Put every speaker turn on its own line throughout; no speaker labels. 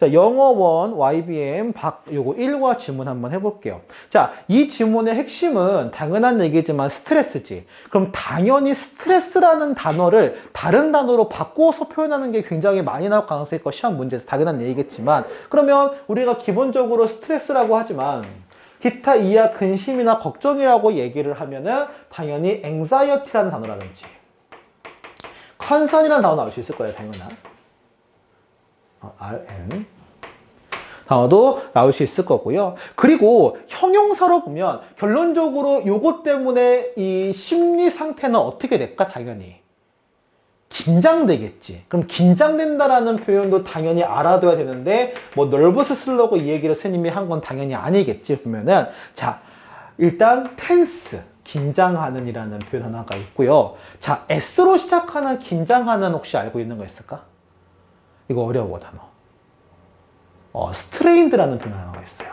자, 영어원 YBM 요거 1과 지문 한번 해볼게요. 자, 이 지문의 핵심은 당연한 얘기지만 스트레스지. 그럼 당연히 스트레스라는 단어를 다른 단어로 바꿔서 표현하는 게 굉장히 많이 나올 가능성이 있고 시험 문제에서 당연한 얘기겠지만, 그러면 우리가 기본적으로 스트레스라고 하지만 기타 이하 근심이나 걱정이라고 얘기를 하면은 당연히 anxiety라는 단어라든지 concern이라는 단어 나올 수 있을 거예요, 당연한. RN 단어도 나올 수 있을 거고요. 그리고 형용사로 보면 결론적으로 요것 때문에 이 심리 상태는 어떻게 될까? 당연히 긴장되겠지. 그럼 긴장된다라는 표현도 당연히 알아둬야 되는데 뭐 nervous 쓰려고 이 얘기를 선생님이 한 건 당연히 아니겠지. 보면은 자, 일단 tense 긴장하는 이라는 표현 하나가 있고요. 자, S로 시작하는 긴장하는 혹시 알고 있는 거 있을까? 이거 어려워, 단어. strained라는 표현 하나가 있어요.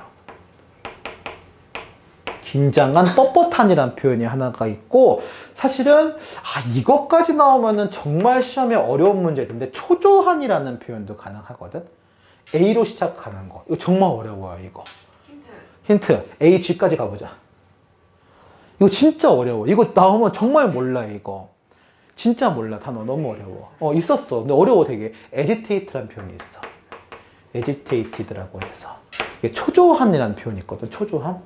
긴장한, 뻣뻣한이라는 표현이 하나가 있고, 사실은 이것까지 나오면은 정말 시험에 어려운 문제인데 초조한이라는 표현도 가능하거든. A로 시작하는 거. 이거 정말 어려워요, 이거. 힌트. A, G까지 가보자. 이거 진짜 어려워. 이거 나오면 정말 몰라, 이거. 진짜 몰라. 단어 너무 어려워. 있었어. 근데 어려워, 되게. agitate라는 표현이 있어. agitated라고 해서. 이게 초조한이라는 표현이 있거든, 초조한.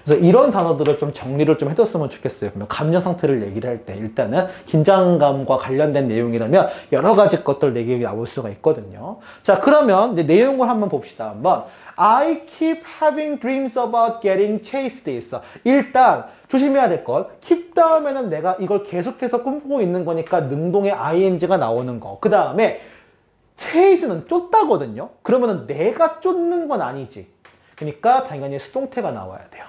그래서 이런 단어들을 좀 정리를 좀 해뒀으면 좋겠어요. 그러면 감정 상태를 얘기를 할 때 일단은 긴장감과 관련된 내용이라면 여러 가지 것들 내용이 나올 수가 있거든요. 자, 그러면 이제 내용을 한번 봅시다. 한번. I keep having dreams about getting chased 있어. 일단 조심해야 될 것. keep 다음에는 내가 이걸 계속해서 꿈꾸고 있는 거니까 능동의 ing가 나오는 거. 그 다음에 chase는 쫓다거든요. 그러면은 내가 쫓는 건 아니지. 그러니까 당연히 수동태가 나와야 돼요.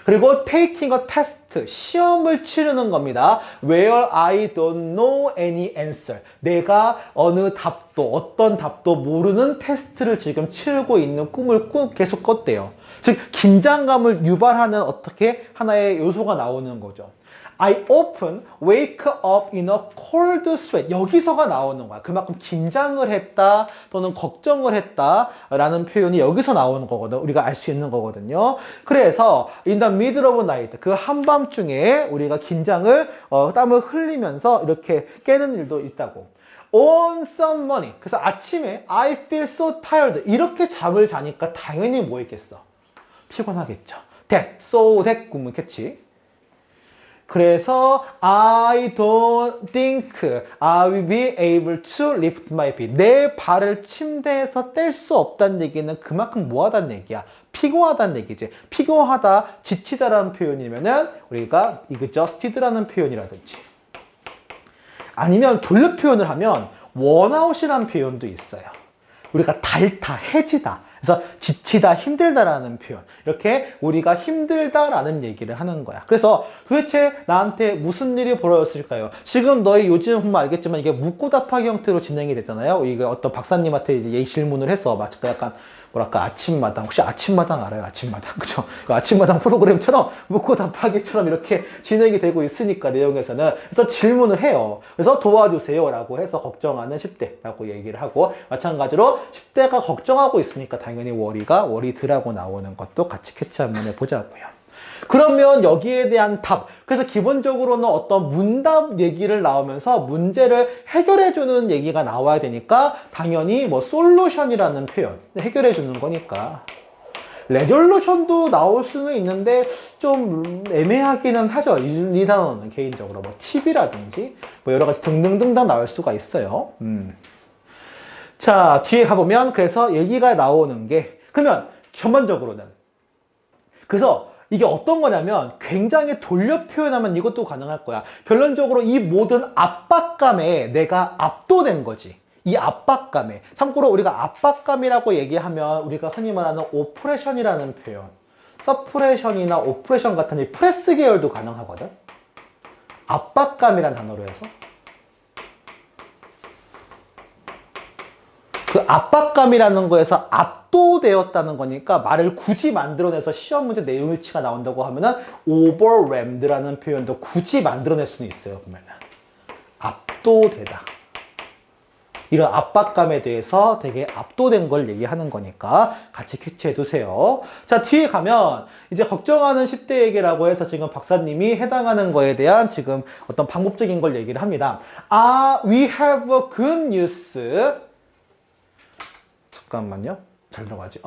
그리고 taking a test, 시험을 치르는 겁니다. Where I don't know any answer. 내가 어느 답도, 어떤 답도 모르는 테스트를 지금 치르고 있는 꿈을 계속 꿨대요. 즉, 긴장감을 유발하는 어떻게 하나의 요소가 나오는 거죠. I often wake up in a cold sweat. 여기서가 나오는 거야. 그만큼 긴장을 했다 또는 걱정을 했다 라는 표현이 여기서 나오는 거거든. 우리가 알 수 있는 거거든요. 그래서 in the middle of night, 그 한밤중에 우리가 긴장을 땀을 흘리면서 이렇게 깨는 일도 있다고. On some morning, 그래서 아침에 I feel so tired, 이렇게 잠을 자니까 당연히 뭐 있겠어? 피곤하겠죠. That, so that 구문 캐치. 그래서 I don't think I will be able to lift my feet. 내 발을 침대에서 뗄 수 없다는 얘기는 그만큼 뭐하다는 얘기야? 피곤하다는 얘기지. 피곤하다, 지치다라는 표현이면은 우리가 exhausted라는 표현이라든지, 아니면 돌려 표현을 하면 wornout이라는 표현도 있어요. 우리가 닳다, 해지다. 그래서 지치다, 힘들다라는 표현. 이렇게 우리가 힘들다라는 얘기를 하는 거야. 그래서 도대체 나한테 무슨 일이 벌어졌을까요? 지금 너희 요즘 보면 알겠지만 이게 묻고 답하기 형태로 진행이 되잖아요. 이게 어떤 박사님한테 이제 질문을 해서 약간 뭐랄까, 아침마당, 혹시 아침마당 알아요? 아침마당, 그죠? 아침마당 프로그램처럼 묻고 답하기처럼 이렇게 진행이 되고 있으니까, 내용에서는. 그래서 질문을 해요. 그래서 도와주세요 라고 해서 걱정하는 10대 라고 얘기를 하고, 마찬가지로 10대가 걱정하고 있으니까 당연히 워리드라고 나오는 것도 같이 캐치 한번 해보자고요. 그러면 여기에 대한 답, 그래서 기본적으로는 어떤 문답 얘기를 나오면서 문제를 해결해주는 얘기가 나와야 되니까 당연히 뭐 솔루션이라는 표현, 해결해주는 거니까. 레졸루션도 나올 수는 있는데 좀 애매하기는 하죠. 이 단어는 개인적으로 뭐 팁이라든지 뭐 여러 가지 등등등 다 나올 수가 있어요. 자, 뒤에 가보면 그래서 얘기가 나오는 게, 그러면 전반적으로는 그래서 이게 어떤 거냐면 굉장히 돌려 표현하면 이것도 가능할 거야. 결론적으로 이 모든 압박감에 내가 압도된 거지. 이 압박감에. 참고로 우리가 압박감이라고 얘기하면 우리가 흔히 말하는 오프레션이라는 표현, 서프레션이나 오프레션 같은 이 프레스 계열도 가능하거든. 압박감이란 단어로 해서. 그 압박감이라는 거에서 압도되었다는 거니까 말을 굳이 만들어내서 시험 문제 내용일치가 나온다고 하면은 overwhelmed라는 표현도 굳이 만들어낼 수는 있어요. 보면은 압도되다. 이런 압박감에 대해서 되게 압도된 걸 얘기하는 거니까 같이 캐치해 두세요. 자, 뒤에 가면 이제 걱정하는 10대에게라고 해서 지금 박사님이 해당하는 거에 대한 지금 어떤 방법적인 걸 얘기를 합니다. We have a good news. 잠깐만요. 잘 들어가지.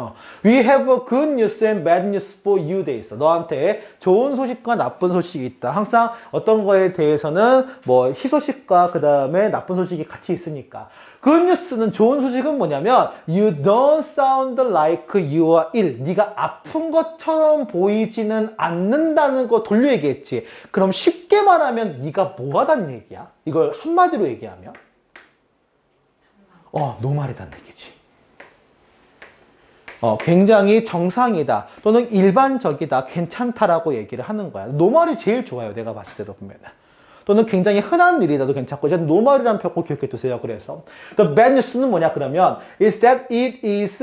We have a good news and bad news for you 돼 있어. 너한테 좋은 소식과 나쁜 소식이 있다. 항상 어떤 거에 대해서는 뭐 희소식과 그 다음에 나쁜 소식이 같이 있으니까. good news는 좋은 소식은 뭐냐면 you don't sound like you are ill. 네가 아픈 것처럼 보이지는 않는다는 거 돌려 얘기했지. 그럼 쉽게 말하면 네가 뭐하다는 얘기야? 이걸 한마디로 얘기하면 노말이다는 얘기지. 굉장히 정상이다 또는 일반적이다 괜찮다라고 얘기를 하는 거야. 노말이 제일 좋아요. 내가 봤을 때도 보면은. 또는 굉장히 흔한 일이라도 괜찮고 이제 노말이라는 표현 꼭 기억해 두세요. 그래서 the bad news는 뭐냐 그러면 is that it is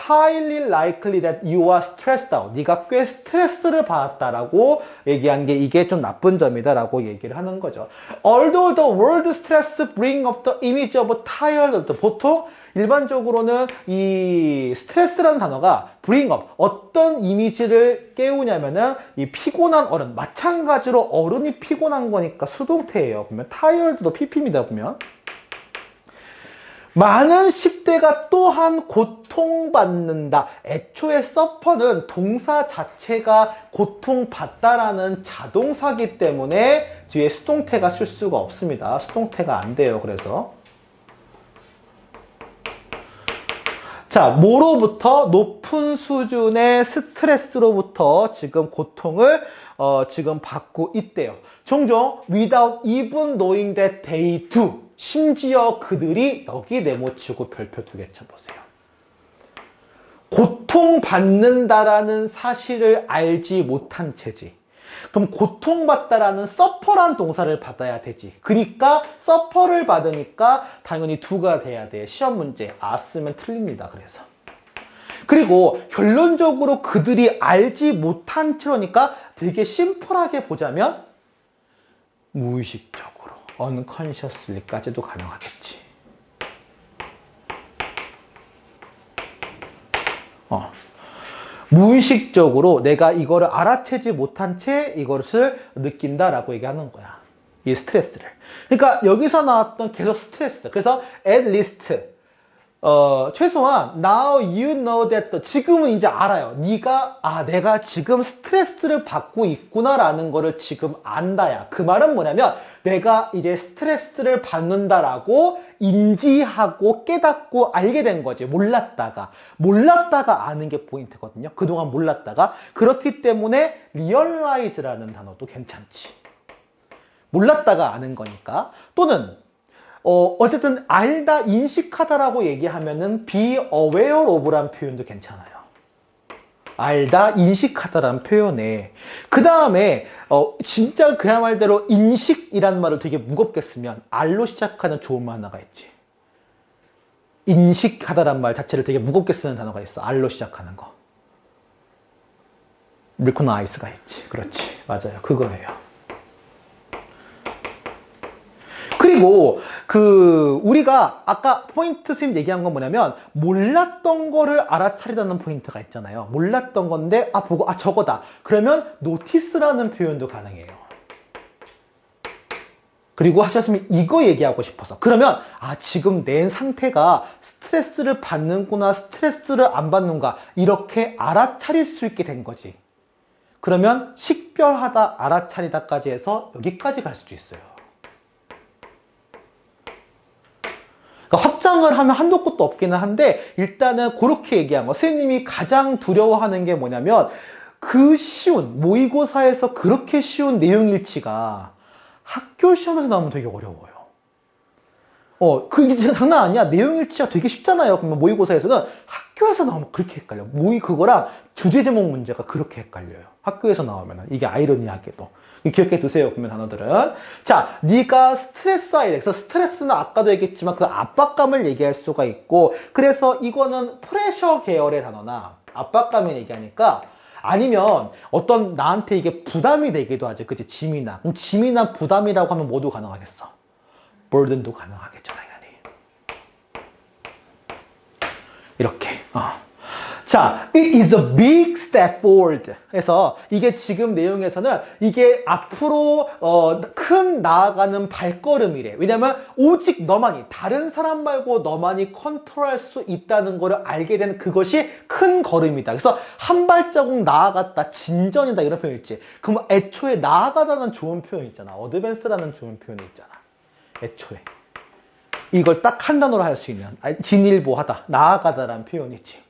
highly likely that you are stressed out. 네가 꽤 스트레스를 받았다라고 얘기한 게 이게 좀 나쁜 점이다라고 얘기를 하는 거죠. Although the word stress bring up the image of tired. 보통 일반적으로는 이 스트레스라는 단어가 bring up 어떤 이미지를 깨우냐면은 이 피곤한 어른, 마찬가지로 어른이 피곤한 거니까 수동태예요. 보면 tired도 pp입니다. 보면 많은 10대가 또한 고통받는다. 애초에 suffer는 동사 자체가 고통받다라는 자동사기 때문에 뒤에 수동태가 쓸 수가 없습니다. 수동태가 안 돼요. 그래서 자, 뭐로부터? 높은 수준의 스트레스로부터 지금 고통을 지금 받고 있대요. 종종 without even knowing that they do. 심지어 그들이 여기 네모치고 별표 2개 쳐보세요. 고통받는다라는 사실을 알지 못한 채지. 그럼 고통받다라는 suffer란 동사를 받아야 되지. 그러니까 suffer를 받으니까 당연히 do가 돼야 돼. 시험 문제 쓰면 틀립니다. 그래서 그리고 결론적으로 그들이 알지 못한 채로니까 되게 심플하게 보자면 무의식적으로 unconsciously까지도 가능하겠지. 무의식적으로 내가 이거를 알아채지 못한 채 이것을 느낀다라고 얘기하는 거야. 이 스트레스를. 그러니까 여기서 나왔던 계속 스트레스. 그래서 at least 최소한 now you know that 지금은 이제 알아요. 내가 지금 스트레스를 받고 있구나라는 거를 지금 안다야. 그 말은 뭐냐면 내가 이제 스트레스를 받는다라고 인지하고 깨닫고 알게 된 거지. 몰랐다가 아는 게 포인트거든요. 그동안 몰랐다가. 그렇기 때문에 realize라는 단어도 괜찮지. 몰랐다가 아는 거니까. 또는 어쨌든 알다, 인식하다라고 얘기하면은 be aware of란 표현도 괜찮아요. 알다, 인식하다라는 표현에 그 다음에 진짜 그야말로 인식이라는 말을 되게 무겁게 쓰면 알로 시작하는 좋은 말 하나가 있지. 인식하다라는 말 자체를 되게 무겁게 쓰는 단어가 있어. 알로 시작하는 거. recognize가 있지. 그렇지. 맞아요. 그거예요. 그리고 우리가 아까 포인트 선생님 얘기한 건 뭐냐면 몰랐던 거를 알아차리다는 포인트가 있잖아요. 몰랐던 건데 보고 저거다. 그러면 notice라는 표현도 가능해요. 그리고 하셨으면 이거 얘기하고 싶어서 그러면 지금 내 상태가 스트레스를 받는구나 스트레스를 안 받는가 이렇게 알아차릴 수 있게 된 거지. 그러면 식별하다 알아차리다까지 해서 여기까지 갈 수도 있어요. 그러니까 확장을 하면 한도 끝도 없기는 한데 일단은 그렇게 얘기한 거. 선생님이 가장 두려워하는 게 뭐냐면 그 쉬운 모의고사에서 그렇게 쉬운 내용일치가 학교 시험에서 나오면 되게 어려워요. 그게 진짜 장난 아니야. 내용일치가 되게 쉽잖아요. 그러면 모의고사에서는 학교에서 나오면 그렇게 헷갈려. 그거랑 주제 제목 문제가 그렇게 헷갈려요. 학교에서 나오면은 이게 아이러니하게도. 기억해 두세요. 그러면 단어들은. 자, 네가 스트레스에 대해서 스트레스는 아까도 얘기했지만 그 압박감을 얘기할 수가 있고 그래서 이거는 프레셔 계열의 단어나 압박감을 얘기하니까 아니면 어떤 나한테 이게 부담이 되기도 하지. 그치? 짐이나. 그럼 짐이나 부담이라고 하면 모두 가능하겠어. burden도 가능하겠죠. 당연히. 이렇게. 자, it is a big step forward. 그래서 이게 지금 내용에서는 이게 앞으로 큰 나아가는 발걸음이래. 왜냐면 오직 너만이, 다른 사람 말고 너만이 컨트롤할 수 있다는 거를 알게 된 그것이 큰 걸음이다. 그래서 한 발자국 나아갔다, 진전이다 이런 표현 있지. 그럼 애초에 나아가다는 좋은 표현 있잖아. 어드밴스라는 좋은 표현이 있잖아. 애초에. 이걸 딱 한 단어로 할 수 있는 진일보하다, 나아가다라는 표현이지.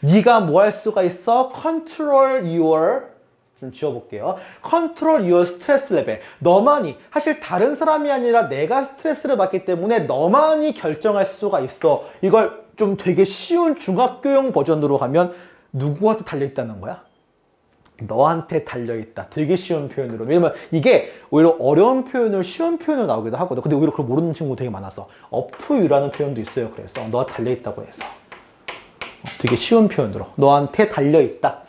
네가 뭐 할 수가 있어? Control your, 좀 지워볼게요. Control your stress level. 너만이, 사실 다른 사람이 아니라 내가 스트레스를 받기 때문에 너만이 결정할 수가 있어. 이걸 좀 되게 쉬운 중학교용 버전으로 하면 누구한테 달려있다는 거야? 너한테 달려있다. 되게 쉬운 표현으로. 왜냐면 이게 오히려 어려운 표현을 쉬운 표현으로 나오기도 하거든. 근데 오히려 그걸 모르는 친구 되게 많아서 up to you라는 표현도 있어요. 그래서 너한테 달려있다고 해서 되게 쉬운 표현으로 너한테 달려있다.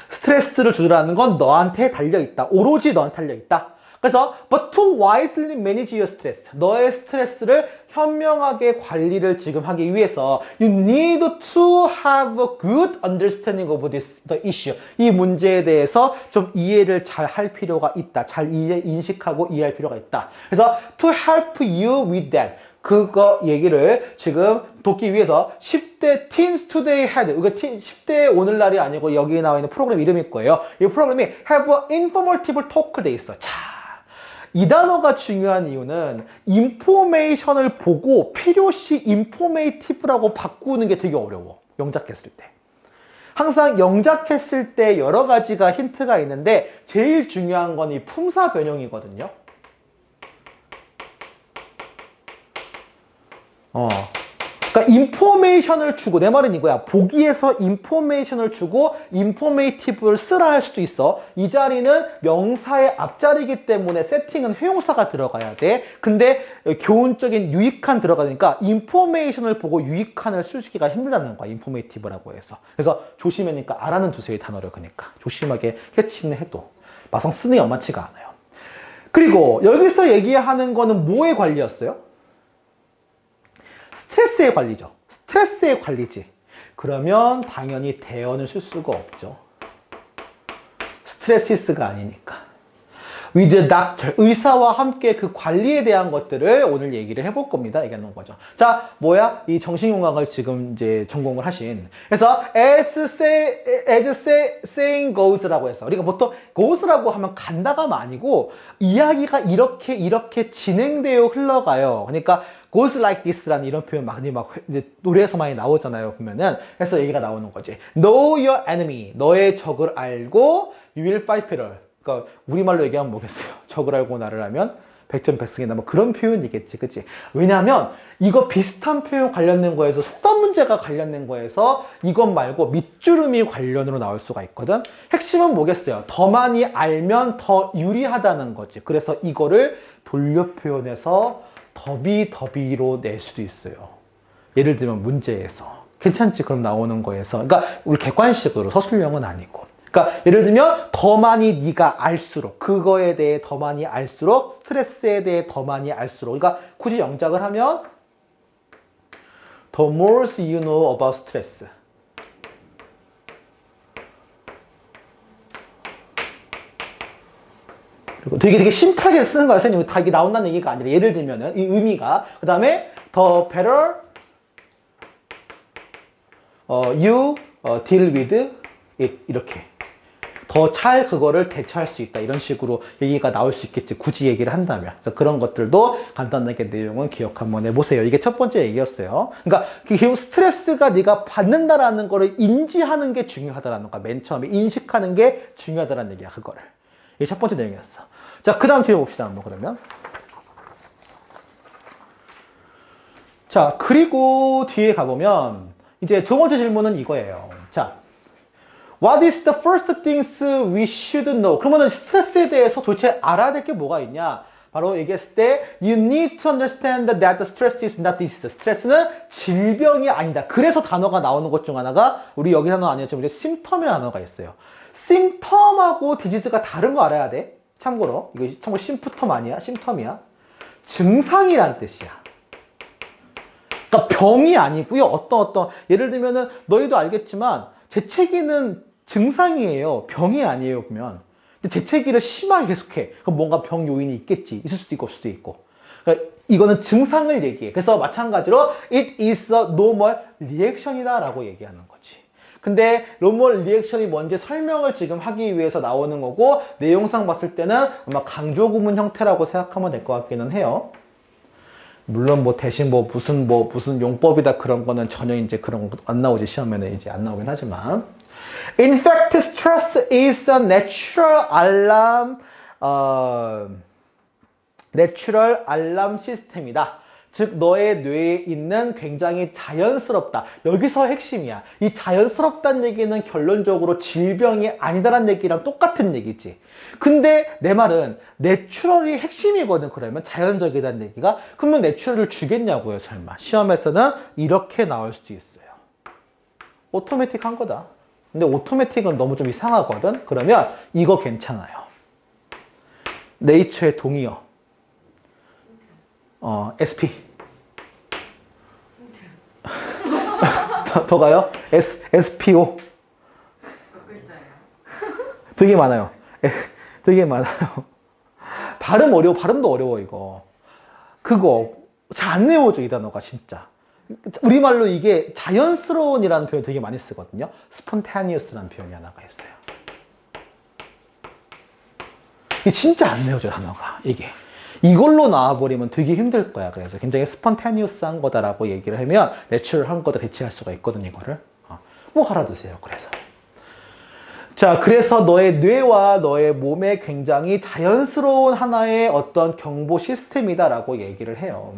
스트레스를 조절하는 건 너한테 달려있다. 오로지 너한테 달려있다. 그래서 but to wisely manage your stress. 너의 스트레스를 현명하게 관리를 지금 하기 위해서 you need to have a good understanding of the issue. 이 문제에 대해서 좀 이해를 잘 할 필요가 있다. 잘 인식하고 이해할 필요가 있다. 그래서 to help you with that. 그거 얘기를 지금 돕기 위해서 10대 Teens Today Had, 이거 10대 오늘날이 아니고 여기에 나와 있는 프로그램 이름일 거예요. 이 프로그램이 Have a Informative Talk 돼 있어. 자, 이 단어가 중요한 이유는 인포메이션을 보고 필요시 informative라고 바꾸는 게 되게 어려워. 영작했을 때. 항상 영작했을 때 여러 가지가 힌트가 있는데 제일 중요한 건 이 품사 변형이거든요. 그러니까 인포메이션을 주고, 내 말은 이거야. 보기에서 인포메이션을 주고 인포메이티브를 쓰라 할 수도 있어. 이 자리는 명사의 앞자리이기 때문에 세팅은 회용사가 들어가야 돼. 근데 교훈적인 유익한 들어가니까 인포메이션을 보고 유익한을 쓰기가 힘들다는 거야. 인포메이티브라고 해서. 그래서 조심하니까 알아는 두세요. 이 단어를. 그러니까 조심하게 캐치는 해도 막상 쓰는 게 만만치가 않아요. 그리고 여기서 얘기하는 거는 뭐의 관리였어요? 스트레스의 관리죠. 스트레스의 관리지. 그러면 당연히 대언을 쓸 수가 없죠. 스트레시스가 아니니까. With the doctor, 의사와 함께 그 관리에 대한 것들을 오늘 얘기를 해볼 겁니다. 얘기하는 거죠. 자, 뭐야? 이 정신건강을 지금 이제 전공을 하신. 그래서 as saying goes라고 해서 우리가 보통 goes라고 하면 간다가 아니고 이야기가 이렇게 진행되어 흘러가요. 그러니까 goes like this라는 이런 표현 많이 이제 노래에서 많이 나오잖아요. 보면은. 그래서 얘기가 나오는 거지. Know your enemy. 너의 적을 알고 you will fight better. 그러니까 우리말로 얘기하면 뭐겠어요? 적을 알고 나를 알면 백전백승이다. 뭐 그런 표현이겠지, 그치? 왜냐하면 이거 비슷한 표현 관련된 거에서 속담 문제가 관련된 거에서 이것 말고 밑주름이 관련으로 나올 수가 있거든. 핵심은 뭐겠어요? 더 많이 알면 더 유리하다는 거지. 그래서 이거를 돌려 표현해서 더비로 낼 수도 있어요. 예를 들면 문제에서 괜찮지? 그럼 나오는 거에서. 그러니까 우리 객관식으로 서술형은 아니고. 그러니까 예를 들면 더 많이 네가 알수록, 그거에 대해 더 많이 알수록, 스트레스에 대해 더 많이 알수록. 그러니까 굳이 영작을 하면 The more you know about stress. 그리고 되게 심플하게 쓰는 거야. 선생님이 다 이게 나온다는 얘기가 아니라 예를 들면은 이 의미가. 그 다음에 The better you deal with it. 이렇게. 더 잘 그거를 대처할 수 있다. 이런 식으로 얘기가 나올 수 있겠지. 굳이 얘기를 한다면. 그래서 그런 것들도 간단하게 내용은 기억 한번 해보세요. 이게 첫 번째 얘기였어요. 그러니까 결국 스트레스가 네가 받는다라는 거를 인지하는 게 중요하다라는 거야. 맨 처음에 인식하는 게 중요하다라는 얘기야. 그거를. 이게 첫 번째 내용이었어. 자, 그 다음 뒤에 봅시다. 한번 그러면. 자, 그리고 뒤에 가보면 이제 두 번째 질문은 이거예요. 자, What is the first things we should know? 그러면 스트레스에 대해서 도대체 알아야 될 게 뭐가 있냐? 바로 얘기했을 때 You need to understand that the stress is not disease. 스트레스는 질병이 아니다. 그래서 단어가 나오는 것 중 하나가 우리 여기 단어 아니었지만 심텀이라는 단어가 있어요. 심텀하고 디지즈가 다른 거 알아야 돼. 참고로 이거 심프텀 아니야. 심텀이야. 증상이란 뜻이야. 그러니까 병이 아니고요. 어떤 예를 들면은 너희도 알겠지만 재채기는 증상이에요. 병이 아니에요, 보면. 근데 재채기를 심하게 계속해. 그럼 뭔가 병 요인이 있겠지. 있을 수도 있고 없을 수도 있고. 그러니까 이거는 증상을 얘기해. 그래서 마찬가지로 it is a normal reaction이다 라고 얘기하는 거지. 근데 normal reaction이 뭔지 설명을 지금 하기 위해서 나오는 거고, 내용상 봤을 때는 아마 강조 구문 형태라고 생각하면 될 것 같기는 해요. 물론 뭐 대신 무슨 용법이다 그런 거는 전혀 이제 그런 거 안 나오지. 시험에는 이제 안 나오긴 하지만. In fact, stress is a natural alarm system이다. 즉 너의 뇌에 있는 굉장히 자연스럽다. 여기서 핵심이야. 이 자연스럽다는 얘기는 결론적으로 질병이 아니다라는 얘기랑 똑같은 얘기지. 근데 내 말은 내추럴이 핵심이거든. 그러면 자연적이라는 얘기가. 그러면 내추럴을 주겠냐고요, 설마. 시험에서는 이렇게 나올 수도 있어요. 오토매틱한 거다. 근데 오토매틱은 너무 좀 이상하거든. 그러면 이거 괜찮아요. 네이처의 동의어. SP. 더 가요? SPO.
몇 글자예요?
되게 많아요. 되게 많아요. 발음도 어려워, 이거. 그거, 잘 안 외워져, 이 단어가, 진짜. 우리말로 이게 자연스러운이라는 표현 되게 많이 쓰거든요. spontaneous라는 표현이 하나가 있어요. 이게 진짜 안 외워져, 단어가, 이게. 이걸로 나와버리면 되게 힘들 거야. 그래서 굉장히 스폰타니우스한 거다라고 얘기를 하면 내추럴한 거다 대체할 수가 있거든, 이거를. 뭐 알아두세요. 그래서. 자, 그래서 너의 뇌와 너의 몸에 굉장히 자연스러운 하나의 어떤 경보 시스템이다라고 얘기를 해요.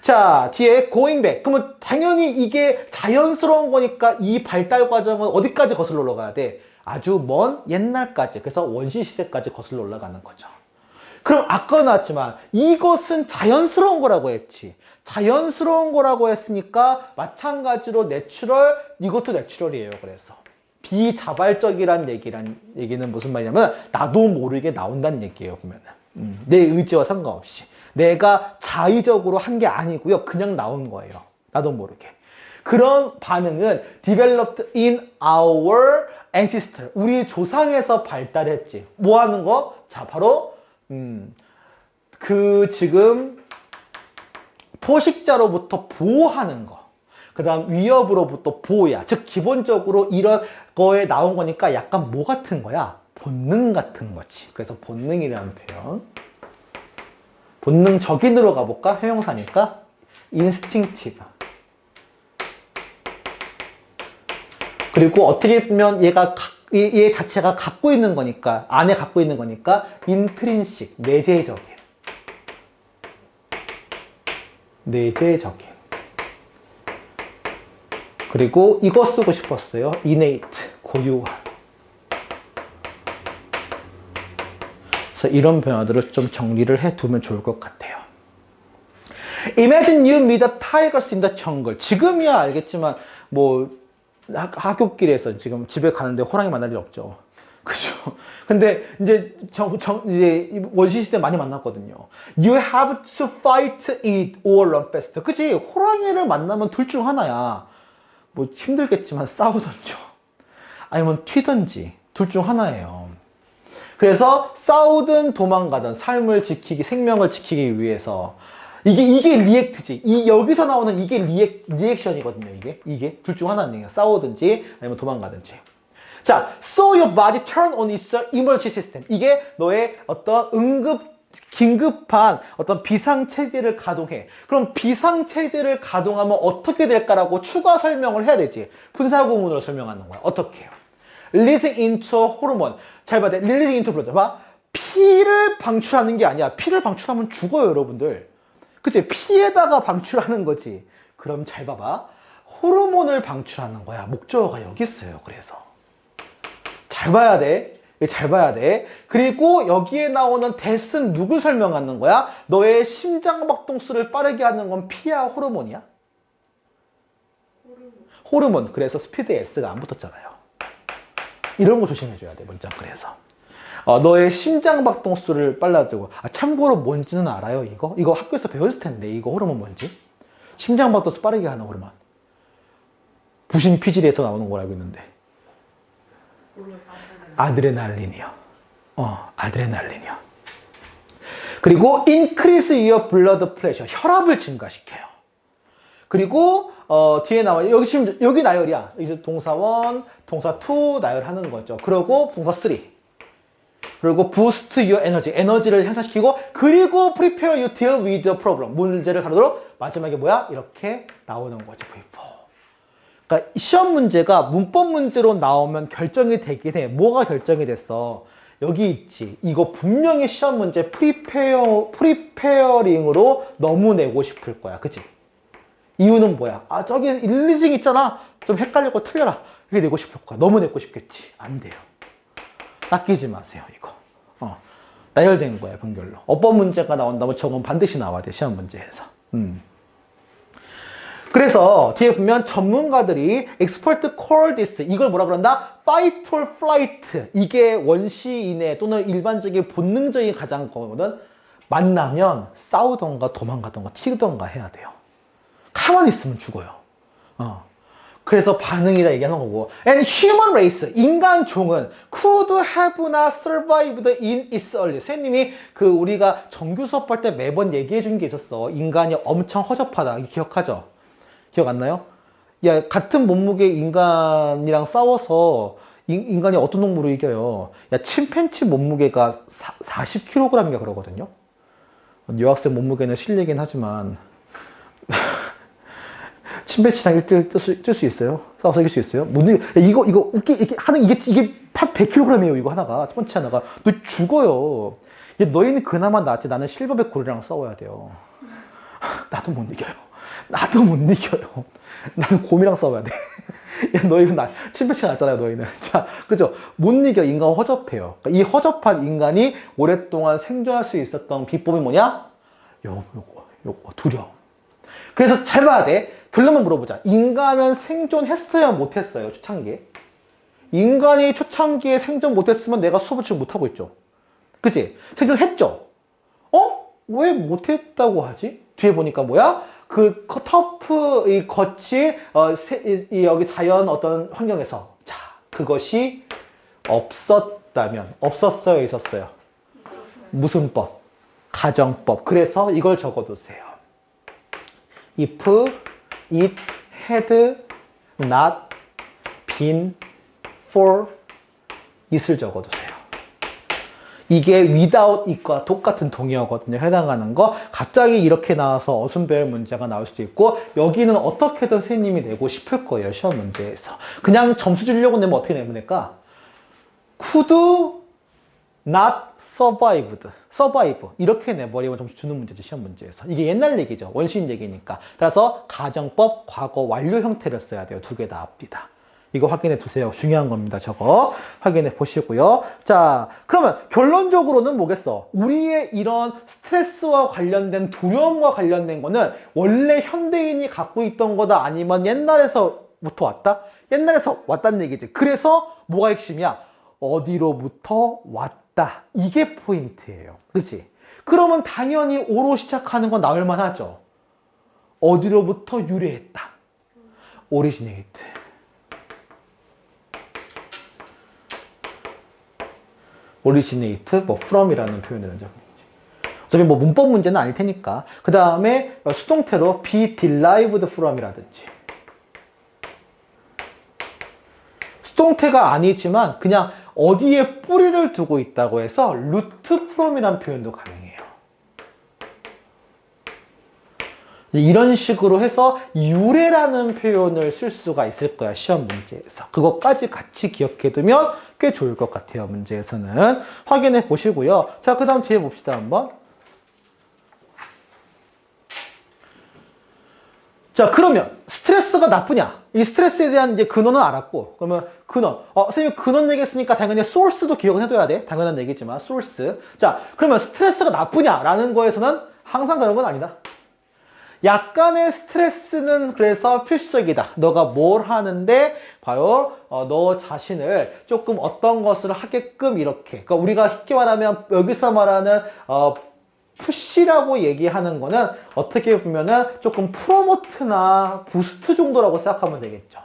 자, 뒤에 going back. 그러면 당연히 이게 자연스러운 거니까 이 발달 과정은 어디까지 거슬러 올라가야 돼? 아주 먼 옛날까지. 그래서 원시 시대까지 거슬러 올라가는 거죠. 그럼 아까 나왔지만 이것은 자연스러운 거라고 했지. 자연스러운 거라고 했으니까 마찬가지로 내추럴, 이것도 내추럴이에요. 그래서 비자발적이란 얘기는 무슨 말이냐면 나도 모르게 나온다는 얘기예요. 보면은 내 의지와 상관없이 내가 자의적으로 한 게 아니고요. 그냥 나온 거예요. 나도 모르게. 그런 반응은 developed in our ancestor. 우리 조상에서 발달했지. 뭐 하는 거? 자, 바로 지금 포식자로부터 보호하는 거. 그 다음 위협으로부터 보호야. 즉 기본적으로 이런 거에 나온 거니까 약간 뭐 같은 거야? 본능 같은 거지. 그래서 본능이라는 표현. 본능적인으로 가볼까? 형용사니까 instinctive. 그리고 어떻게 보면 얘 자체가 갖고 있는 거니까, 안에 갖고 있는 거니까 intrinsic, 내재적인. 그리고 이거 쓰고 싶었어요. innate, 고유한. 그래서 이런 변화들을 좀 정리를 해두면 좋을 것 같아요. Imagine you meet the tigers in the jungle. 지금이야 알겠지만 뭐 학교길에서 지금 집에 가는데 호랑이 만날 일 없죠. 그죠? 근데 이제 이제 원시시대 많이 만났거든요. You have to fight it or run fast. 그치? 호랑이를 만나면 둘 중 하나야. 뭐 힘들겠지만 싸우던지 아니면 튀던지 둘 중 하나예요. 그래서 싸우든 도망가든 삶을 지키기, 생명을 지키기 위해서 이게 리액트지. 여기서 나오는 이게 리액션이거든요. 이게 둘 중 하나는 얘기야. 싸우든지 아니면 도망가든지. 자, so your body turn on its emergency system. 이게 너의 어떤 긴급한 어떤 비상체제를 가동해. 그럼 비상체제를 가동하면 어떻게 될까라고 추가 설명을 해야 되지. 분사구문으로 설명하는 거야. 어떻게 해요? Releasing into hormone. 잘 봐야 돼. Releasing into blood. 봐. 피를 방출하는 게 아니야. 피를 방출하면 죽어요, 여러분들. 그치? 피에다가 방출하는 거지. 그럼 잘 봐봐. 호르몬을 방출하는 거야. 목적어가 여기 있어요. 그래서. 잘 봐야 돼. 잘 봐야 돼. 그리고 여기에 나오는 데스는 누굴 설명하는 거야? 너의 심장박동수를 빠르게 하는 건 피야, 호르몬이야? 호르몬. 그래서 스피드에 S가 안 붙었잖아요. 이런 거 조심해줘야 돼, 문장. 그래서. 너의 심장박동수를 빨라지고. 참고로 뭔지는 알아요, 이거? 이거 학교에서 배웠을 텐데, 이거 호르몬 뭔지? 심장박도 빠르게 하나 그러면. 부신 피질에서 나오는 걸 알고 있는데. 아드레날린이요. 아드레날린이요. 그리고 increase your blood pressure. 혈압을 증가시켜요. 그리고 뒤에 나와 여기 지금 여기 나열이야. 이제 동사 1, 동사 2 나열하는 거죠. 그리고 동사 3. 그리고 boost your energy. 에너지를 향상시키고 그리고 prepare you deal with the problem. 문제를 다루도록 마지막에 뭐야? 이렇게 나오는 거지. V4. 그러니까 시험 문제가 문법 문제로 나오면 결정이 되긴 해. 뭐가 결정이 됐어? 여기 있지. 이거 분명히 시험 문제 프리페어링으로 너무 내고 싶을 거야. 그치? 이유는 뭐야? 아, 저기 1, 2징 있잖아. 좀 헷갈리고 틀려라. 이게 내고 싶을 거야. 너무 내고 싶겠지. 안 돼요. 낚이지 마세요, 이거. 나열된 거야, 분별로. 어법 문제가 나온다면 저건 반드시 나와야 돼, 시험 문제에서. 그래서 뒤에 보면 전문가들이 expert call this 이걸 뭐라 그런다? fight or flight. 이게 원시인의 또는 일반적인 본능적인 가장 거거든. 만나면 싸우던가 도망가던가 튀던가 해야 돼요. 가만히 있으면 죽어요. 그래서 반응이다 얘기하는 거고. And human race, 인간 종은 could have not survived in its early. 선생님이 그 우리가 정규 수업할 때 매번 얘기해 준 게 있었어. 인간이 엄청 허접하다. 이거 기억하죠? 기억 안 나요? 야, 같은 몸무게 인간이랑 싸워서 인간이 어떤 동물을 이겨요? 야, 침팬치 몸무게가 40kg인가 그러거든요? 여학생 몸무게는 실례긴 하지만 침팬치랑 1대1 뜰 수 있어요? 싸워서 이길 수 있어요? 못 이겨. 이거 이렇게 하는 이게 100kg이에요. 이거 하나가. 침팬치 하나가. 너 죽어요. 야, 너희는 그나마 낫지. 나는 실버백 고리랑 싸워야 돼요. 나도 못 이겨요. 나도 못 이겨요. 나는 곰이랑 싸워야 돼. 야, 너희는 침팬치가 낫잖아요, 너희는. 자, 그죠? 못 이겨. 인간 허접해요. 그러니까 이 허접한 인간이 오랫동안 생존할 수 있었던 비법이 뭐냐? 요거, 두려움. 그래서 잘 봐야 돼. 결론만 물어보자. 인간은 생존했어요, 못했어요, 초창기에? 인간이 초창기에 생존 못했으면 내가 수업을 지금 못하고 있죠. 그치? 생존했죠? 왜 못했다고 하지? 뒤에 보니까 뭐야? 그 터프, 이 거친, 여기 자연 어떤 환경에서. 자, 그것이 없었다면. 없었어요, 있었어요? 무슨 법? 가정법. 그래서 이걸 적어두세요. If it had not been for it을 적어두세요. 이게 without it과 똑같은 동의어거든요. 해당하는 거. 갑자기 이렇게 나와서 어순배열 문제가 나올 수도 있고 여기는 어떻게든 선생님이 내고 싶을 거예요. 시험 문제에서. 그냥 점수 주려고 내면 어떻게 내면 될까? could not survived. survive. 이렇게 내버리면 점수 주는 문제지, 시험 문제에서. 이게 옛날 얘기죠. 원시인 얘기니까. 따라서 가정법, 과거, 완료 형태를 써야 돼요. 두 개 다 앞뒤다. 이거 확인해 두세요. 중요한 겁니다. 저거 확인해 보시고요. 자, 그러면 결론적으로는 뭐겠어? 우리의 이런 스트레스와 관련된 두려움과 관련된 거는 원래 현대인이 갖고 있던 거다 아니면 옛날에서부터 왔다? 옛날에서 왔다는 얘기지. 그래서 뭐가 핵심이야? 어디로부터 왔다. 이게 포인트예요. 그치? 그러면 당연히 오로 시작하는 건 나올만 하죠. 어디로부터 유래했다. 오리지네이트. 오리지네이트, 뭐 from이라는 표현을 적용이지. 어차피 뭐 문법 문제는 아닐 테니까. 그 다음에 수동태로 be derived from이라든지. 수동태가 아니지만 그냥 어디에 뿌리를 두고 있다고 해서 root from이라는 표현도 가능해요. 이런 식으로 해서 유래라는 표현을 쓸 수가 있을 거야, 시험 문제에서. 그것까지 같이 기억해두면 꽤 좋을 것 같아요, 문제에서는. 확인해 보시고요. 자, 그 다음 뒤에 봅시다, 한번. 자, 그러면 스트레스가 나쁘냐? 이 스트레스에 대한 이제 근원은 알았고, 그러면 근원. 선생님 근원 얘기했으니까 당연히 소스도 기억은 해둬야 돼. 당연한 얘기지만, 소스. 자, 그러면 스트레스가 나쁘냐라는 거에서는 항상 그런 건 아니다. 약간의 스트레스는 그래서 필수적이다. 너가 뭘 하는데 봐요. 너 자신을 조금 어떤 것을 하게끔 이렇게. 그러니까 우리가 쉽게 말하면 여기서 말하는 푸시라고 얘기하는 거는 어떻게 보면은 조금 프로모트나 부스트 정도라고 생각하면 되겠죠.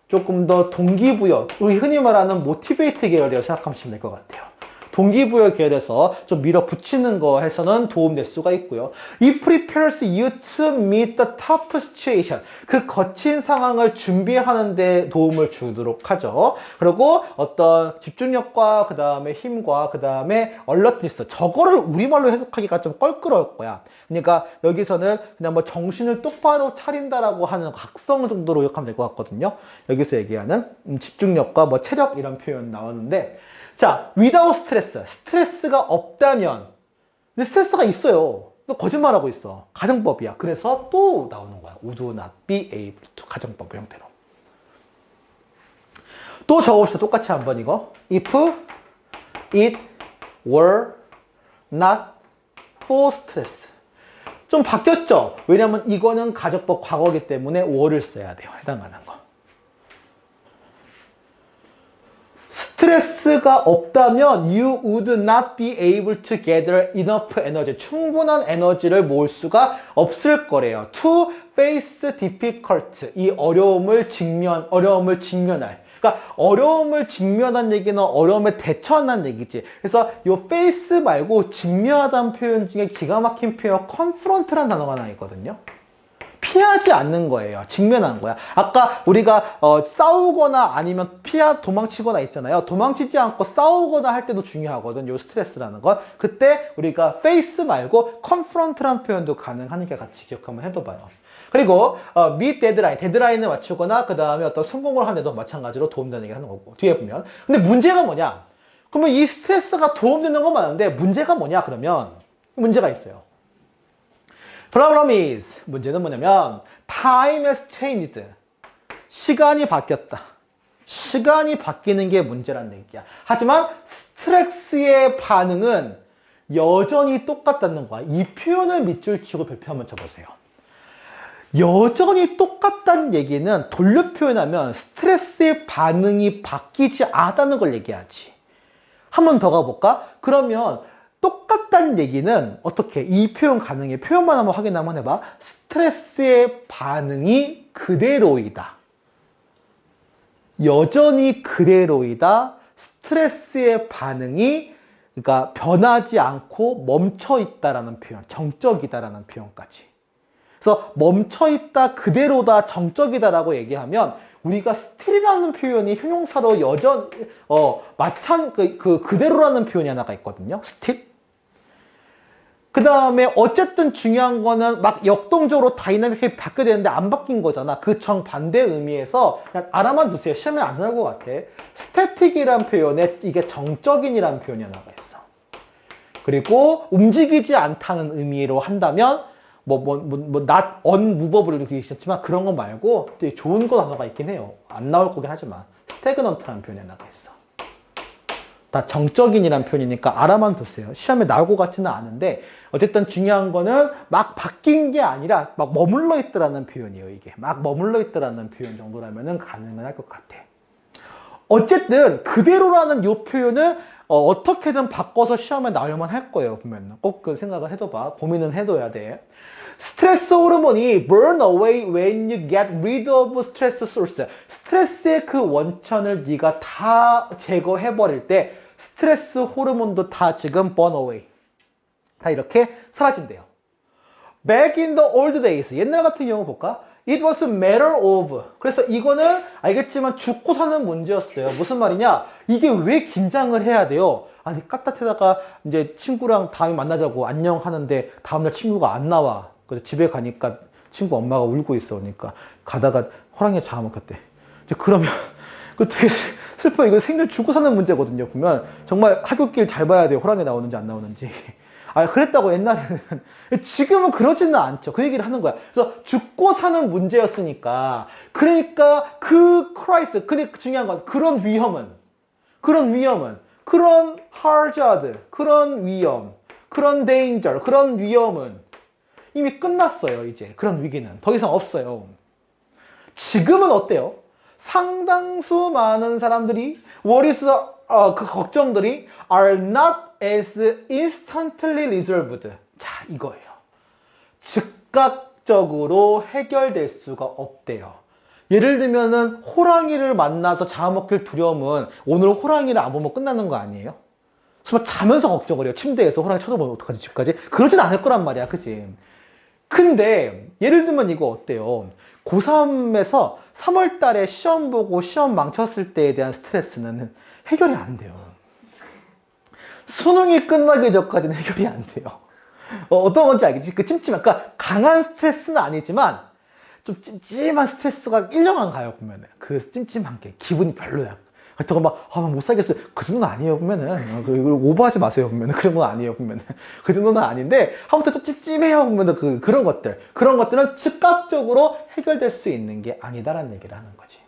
조금 더 동기부여, 우리 흔히 말하는 모티베이트 계열이라고 생각하시면 될 것 같아요. 동기부여 계열에서 좀 밀어붙이는 거 해서는 도움될 수가 있고요. It prepares you to meet the tough situation. 그 거친 상황을 준비하는 데 도움을 주도록 하죠. 그리고 어떤 집중력과 그 다음에 힘과 그 다음에 alertness. 저거를 우리말로 해석하기가 좀 껄끄러울 거야. 그러니까 여기서는 그냥 뭐 정신을 똑바로 차린다라고 하는 각성 정도로 기억하면 될 것 같거든요. 여기서 얘기하는 집중력과 뭐 체력 이런 표현 나오는데 자, without stress. 스트레스가 없다면. 근데 스트레스가 있어요. 너 거짓말하고 있어. 가정법이야. 그래서 또 나오는 거야. would not be able to. 가정법 형태로. 또 적어봅시다. 똑같이 한번 이거. If it were not for stress. 좀 바뀌었죠? 왜냐면 이거는 가정법 과거이기 때문에 were를 써야 돼요. 해당하는 거. 스트레스가 없다면 you would not be able to gather enough energy. 충분한 에너지를 모을 수가 없을 거래요. To face difficult. 이 어려움을 직면할. 그러니까 어려움을 직면한 얘기는 어려움에 대처한다는 얘기지. 그래서 이 face 말고 직면하다는 표현 중에 기가 막힌 표현 confront라는 단어가 하나 있거든요. 피하지 않는 거예요. 직면하는 거야. 아까 우리가 싸우거나 아니면 도망치거나 있잖아요. 도망치지 않고 싸우거나 할 때도 중요하거든. 요 스트레스라는 건. 그때 우리가 face 말고 confront라는 표현도 가능하니까 같이 기억 한번 해둬봐요. 그리고 meet deadline, 데드라인을 맞추거나 그 다음에 어떤 성공을 하는 데도 마찬가지로 도움되는 얘기를 하는 거고. 뒤에 보면. 근데 문제가 뭐냐? 그러면 이 스트레스가 도움되는 건 맞는데 문제가 뭐냐? 그러면 문제가 있어요. Problem is, 문제는 뭐냐면 time has changed. 시간이 바뀌었다. 시간이 바뀌는 게 문제라는 얘기야. 하지만 스트레스의 반응은 여전히 똑같다는 거야. 이 표현을 밑줄 치고 별표 한번 쳐보세요. 여전히 똑같다는 얘기는 돌려 표현하면 스트레스의 반응이 바뀌지 않았다는 걸 얘기하지. 한 번 더 가볼까? 그러면 똑같다는 얘기는 어떻게? 이 표현 가능해. 표현만 한번 확인 한번 해봐. 스트레스의 반응이 그대로이다. 여전히 그대로이다. 스트레스의 반응이 그러니까 변하지 않고 멈춰 있다라는 표현. 정적이다라는 표현까지. 그래서 멈춰 있다, 그대로다, 정적이다라고 얘기하면 우리가 still이라는 표현이 형용사로 그대로라는 표현이 하나가 있거든요. still. 그 다음에 어쨌든 중요한 거는 막 역동적으로 다이나믹하게 바뀌어야 되는데 안 바뀐 거잖아. 그 정반대 의미에서 그냥 알아만 두세요. 시험에 안 나올 것 같아. static이라는 표현에 이게 정적인이라는 표현이 하나가 있어. 그리고 움직이지 않다는 의미로 한다면 not unmovable 이렇게 있었지만 그런 거 말고 되게 좋은 거 단어가 있긴 해요. 안 나올 거긴 하지만 stagnant라는 표현이 하나가 있어. 다 정적인이라는 표현이니까 알아만 두세요. 시험에 나올 것 같지는 않은데 어쨌든 중요한 거는 막 바뀐 게 아니라 막 머물러 있더라는 표현이에요. 이게 막 머물러 있더라는 표현 정도라면은 가능할 것 같아. 어쨌든 그대로라는 이 표현은 어떻게든 바꿔서 시험에 나올만 할 거예요. 보면 꼭 그 생각을 해둬봐. 고민은 해둬야 돼. 스트레스 호르몬이 burn away when you get rid of stress source. 스트레스의 그 원천을 네가 다 제거해버릴 때 스트레스 호르몬도 다 지금 burn away. 다 이렇게 사라진대요. Back in the old days. 옛날 같은 경우 볼까? It was a matter of. 그래서 이거는 알겠지만 죽고 사는 문제였어요. 무슨 말이냐? 이게 왜 긴장을 해야 돼요? 아니 까딱하다가 이제 친구랑 다음에 만나자고 안녕 하는데 다음날 친구가 안 나와. 그래서 집에 가니까 친구 엄마가 울고 있어. 그러니까 가다가 호랑이가 잡아먹혔대. 이제 그러면 그 되게 슬퍼. 이거 생전 죽고 사는 문제거든요. 보면 정말 하굣길 잘 봐야 돼요. 호랑이 나오는지 안 나오는지. 아, 그랬다고 옛날에는. 지금은 그러지는 않죠. 그 얘기를 하는 거야. 그래서 죽고 사는 문제였으니까. 그러니까 그 크라이스, 근데 중요한 건 그런 위험은, 그런 hazard, 그런 위험, 그런 danger, 그런 위험은 이미 끝났어요. 이제 그런 위기는 더 이상 없어요. 지금은 어때요? 상당수 많은 사람들이 그 걱정들이 are not as instantly resolved. 자, 이거예요. 즉각적으로 해결될 수가 없대요. 예를 들면은 호랑이를 만나서 잡아먹힐 두려움은 오늘 호랑이를 안 보면 끝나는 거 아니에요? 정말 자면서 걱정을 해요. 침대에서 호랑이 쳐다보면 어떡하지 집까지? 그러진 않을 거란 말이야. 그치? 근데 예를 들면 이거 어때요? 고3에서 3월 달에 시험 보고 시험 망쳤을 때에 대한 스트레스는 해결이 안 돼요. 수능이 끝나기 전까지는 해결이 안 돼요. 어떤 건지 알겠지? 그 찜찜한, 그러니까 강한 스트레스는 아니지만 좀 찜찜한 스트레스가 1년간 가요, 보면은. 그 찜찜한 게 기분이 별로야. 그렇다고 막, 못 살겠어요. 그 정도는 아니에요, 보면은. 오버하지 마세요, 보면은. 그런 건 아니에요, 보면은. 그 정도는 아닌데, 아무튼 좀 찜찜해요, 보면은. 그런 것들. 그런 것들은 즉각적으로 해결될 수 있는 게 아니다라는 얘기를 하는 거지.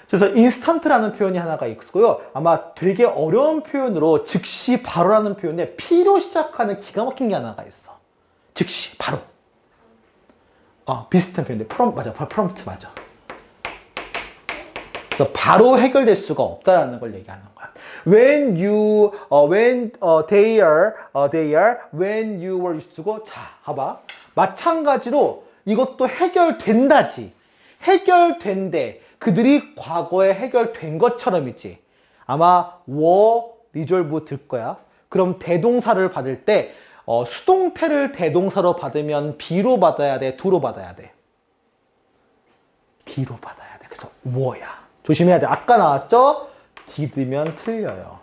그래서 인스턴트라는 표현이 하나가 있고요. 아마 되게 어려운 표현으로 즉시 바로라는 표현에 P로 시작하는 기가 막힌 게 하나가 있어. 즉시, 바로. 비슷한 표현인데, 맞아. 프롬프트 맞아. 그래서 바로 해결될 수가 없다라는 걸 얘기하는 거야. When you were used to. 자, 봐봐. 마찬가지로 이것도 해결된다지. 해결된대. 그들이 과거에 해결된 것처럼이지. 아마 were resolve 들 거야. 그럼 대동사를 받을 때 수동태를 대동사로 받으면 be로 받아야 돼, do로 받아야 돼? be로 받아야 돼. 그래서 were야. 조심해야 돼. 아까 나왔죠? did면 틀려요.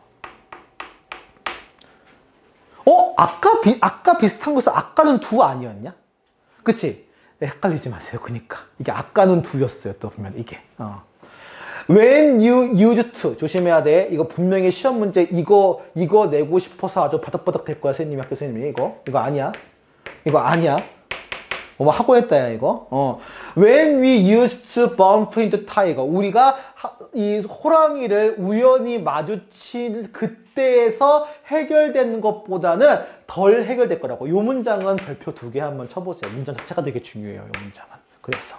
아까 비슷한 거에서 아까는 do 아니었냐? 그치? 헷갈리지 마세요. 그니까. 이게 아까는 do였어요. 또 보면 이게. When you used to. 조심해야 돼. 이거 분명히 시험 문제 이거 내고 싶어서 아주 바닥바닥 될 거야. 선생님이 학교 선생님이 이거 아니야. 이거 아니야. 뭐 하고 했다 야 이거. When we used to bump into tiger. 우리가 이 호랑이를 우연히 마주친 그때에서 해결되는 것보다는 덜 해결될 거라고. 요 문장은 별표 2개 한번 쳐보세요. 문장 자체가 되게 중요해요. 요 문장은. 그래서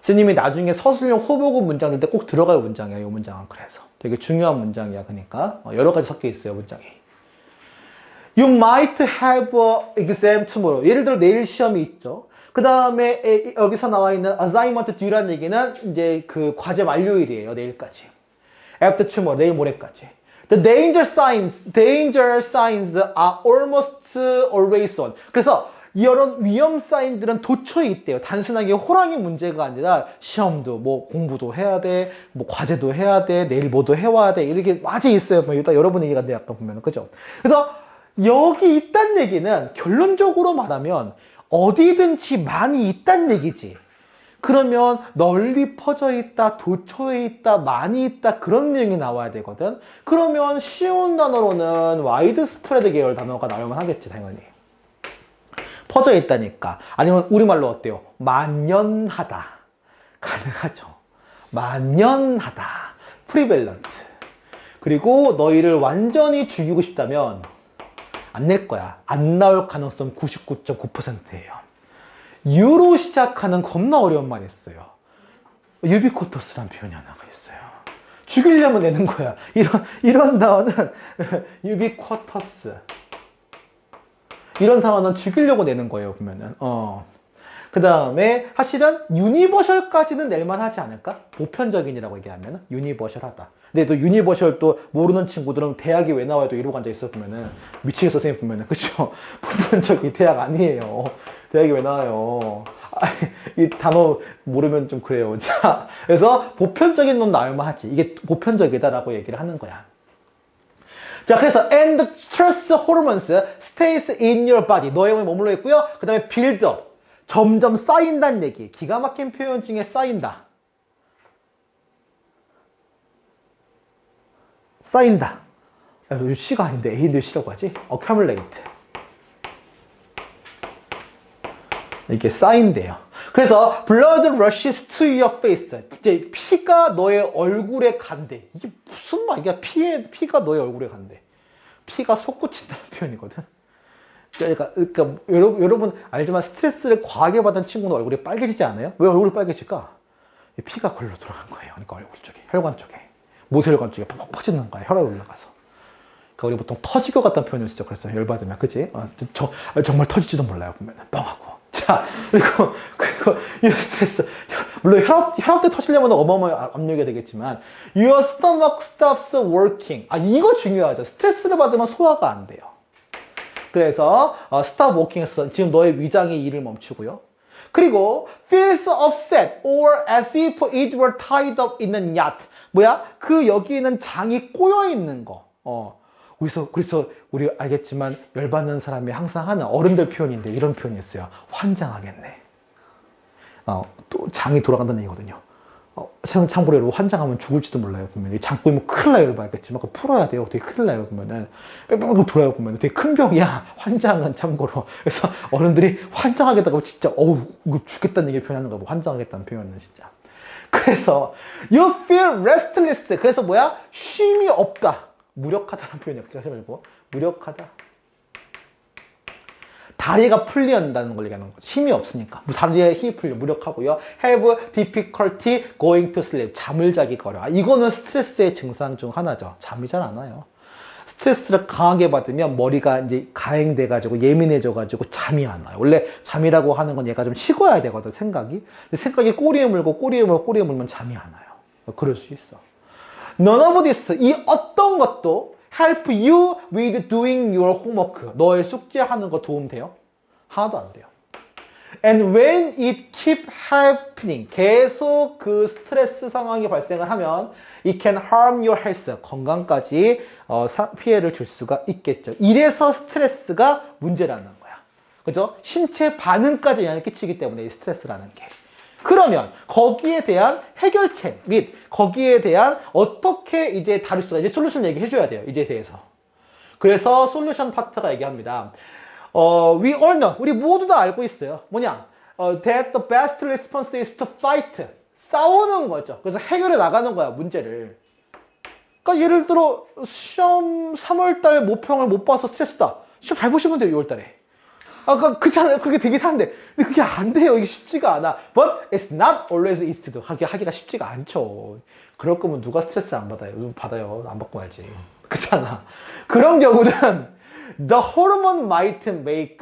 선생님이 나중에 서술형 호보급 문장 낼 때 꼭 들어갈 문장이야. 요 문장은. 그래서 되게 중요한 문장이야. 그러니까 여러 가지 섞여 있어요. 문장이. You might have an exam tomorrow. 예를 들어 내일 시험이 있죠. 그 다음에 여기서 나와 있는 assignment due라는 얘기는 이제 그 과제 만료일이에요. 내일까지. After tomorrow. 내일 모레까지. The danger signs are almost always on. 그래서 이런 위험 사인들은 도처에 있대요. 단순하게 호랑이 문제가 아니라 시험도 뭐 공부도 해야 돼, 뭐 과제도 해야 돼, 내일 뭐도 해와야 돼. 이렇게 많이 있어요. 뭐 일단 여러분 얘기가 돼 아까 보면 그죠? 그래서 여기 있다는 얘기는 결론적으로 말하면 어디든지 많이 있다는 얘기지. 그러면 널리 퍼져 있다, 도처에 있다, 많이 있다 그런 내용이 나와야 되거든. 그러면 쉬운 단어로는 와이드 스프레드 계열 단어가 나올만 하겠지 당연히. 퍼져 있다니까. 아니면 우리말로 어때요? 만연하다. 가능하죠. 만연하다. 프리밸런트. 그리고 너희를 완전히 죽이고 싶다면 안 낼 거야. 안 나올 가능성 99.9%예요. 유로 시작하는 겁나 어려운 말이 있어요. 유비코터스라는 표현이 하나가 있어요. 죽이려면 내는 거야. 이런 단어는 유비코터스. 이런 단어는 죽이려고 내는 거예요, 보면은. 그 다음에 사실은 유니버셜까지는 낼만 하지 않을까? 보편적인이라고 얘기하면 유니버셜하다. 근데 또 유니버셜 또 모르는 친구들은 대학이 왜 나와요? 또 이러고 앉아있어 보면은 미치겠어 선생님 보면은 그쵸? 보편적인 대학 아니에요. 대학이 왜 나와요? 이 단어 모르면 좀 그래요. 자, 그래서 보편적인 놈 나올만 하지. 이게 보편적이다라고 얘기를 하는 거야. 자, 그래서 and stress hormones stays in your body. 너의 몸에 머물러 있고요. 그 다음에 build up. 점점 쌓인다는 얘기. 기가 막힌 표현 중에 쌓인다. 쌓인다. 여기 C가 아닌데 A를 C라고 하지? accumulate. 이게 쌓인대요. 그래서 blood rushes to your face. 이제 피가 너의 얼굴에 간대. 이게 무슨 말이야? 피가 너의 얼굴에 간대. 피가 솟구친다는 표현이거든. 그러니까 여러분 알지만 스트레스를 과하게 받은 친구는 얼굴이 빨개지지 않아요? 왜 얼굴이 빨개질까? 피가 걸로 돌아간 거예요. 그러니까 얼굴 쪽에, 혈관 쪽에, 모세혈관 쪽에 팍팍 퍼지는 거야. 혈압이 올라가서. 그러니까 우리 보통 터질 것 같다는 표현을 쓰죠. 그래서 열받으면, 그지? 정말 터질지도 몰라요. 보면 뻥하고. 자, 그리고 이 스트레스. 물론 혈압 때 터지려면 어마어마한 압력이 되겠지만, your stomach stops working. 이거 중요하죠. 스트레스를 받으면 소화가 안 돼요. 그래서 stop working에서 지금 너의 위장이 일을 멈추고요. 그리고 feels upset or as if it were tied up in a knot. 뭐야? 여기 있는 장이 꼬여 있는 거. 그래서 우리 알겠지만 열받는 사람이 항상 하는 어른들 표현인데 이런 표현이 있어요. 환장하겠네. 또 장이 돌아간다는 얘기거든요. 참고로 여러분 환장하면 죽을지도 몰라요. 보면 장 꼬이면 큰일 나요. 여러분 알겠지만 그거 풀어야 돼요. 되게 큰일 나요. 보면은 뺑뺑뺑 돌아요. 보면 되게 큰 병이야. 환장은 참고로. 그래서 어른들이 환장하겠다고 진짜 이거 죽겠다는 얘기 표현하는 거고 환장하겠다는 표현은 진짜. 그래서 you feel restless. 그래서 뭐야? 쉼이 없다. 무력하다는 표현이야. 그렇게 하지 말고 무력하다. 다리가 풀린다는 걸 얘기하는 거죠. 힘이 없으니까. 다리에 힘이 풀려. 무력하고요. have difficulty going to sleep. 잠을 자기가 어려워. 이거는 스트레스의 증상 중 하나죠. 잠이 잘 안 와요. 스트레스를 강하게 받으면 머리가 이제 가행돼가지고 예민해져가지고 잠이 안 와요. 원래 잠이라고 하는 건 얘가 좀 식어야 되거든, 생각이. 근데 생각이 꼬리에 물면 잠이 안 와요. 그럴 수 있어. None of this, 이 어떤 것도 help you with doing your homework. 너의 숙제하는 거 도움 돼요? 하나도 안 돼요. And when it keep happening, 계속 그 스트레스 상황이 발생을 하면 it can harm your health, 건강까지 피해를 줄 수가 있겠죠. 이래서 스트레스가 문제라는 거야. 그죠? 신체 반응까지 영향을 끼치기 때문에 이 스트레스라는 게. 그러면 거기에 대한 해결책 및 거기에 대한 어떻게 이제 다룰 수가 이제 솔루션 얘기해 줘야 돼요. 이제 대해서. 그래서 솔루션 파트가 얘기합니다. We all know, 우리 모두 다 알고 있어요. 뭐냐? That the best response is to fight. 싸우는 거죠. 그래서 해결해 나가는 거야, 문제를. 그러니까 예를 들어 시험 3월달 모평을 못 봐서 스트레스다. 시험 잘 보시면 돼요, 6월달에. 그렇잖아요. 그게 되긴 한데, 근데 그게 안 돼요. 이게 쉽지가 않아. But it's not always easy to do. 하기가 쉽지가 않죠. 그럴 거면 누가 스트레스 안 받아요? 받아요. 안 받고 말지. 그렇잖아. 그런 경우는 the hormone might make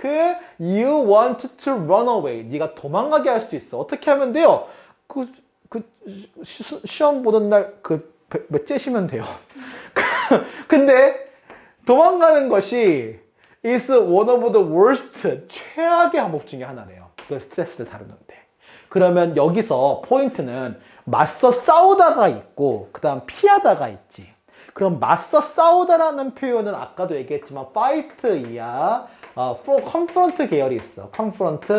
you want to run away. 네가 도망가게 할 수도 있어. 어떻게 하면 돼요? 시험 보던 날 몇 째시면 돼요. 근데 도망가는 것이 is one of the worst, 최악의 항목 중에 하나래요. 그 스트레스를 다루는데. 그러면 여기서 포인트는 맞서 싸우다가 있고 그 다음 피하다가 있지. 그럼 맞서 싸우다라는 표현은 아까도 얘기했지만 fight이야. confront 계열이 있어. confront,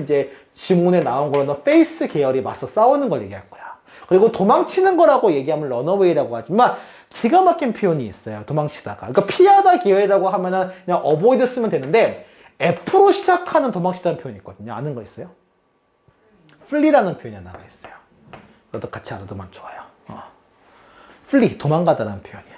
이제 지문에 나온 거로는 face 계열이 맞서 싸우는 걸 얘기할 거야. 그리고 도망치는 거라고 얘기하면 runaway라고 하지만 기가 막힌 표현이 있어요. 도망치다가. 그러니까 피하다 계열이라고 하면은 그냥 avoid 쓰면 되는데 F로 시작하는 도망치다는 표현이 있거든요. 아는 거 있어요? flee라는 표현이 하나가 있어요. 그것도 같이 알아두면 좋아요. flee, 도망가다라는 표현이야.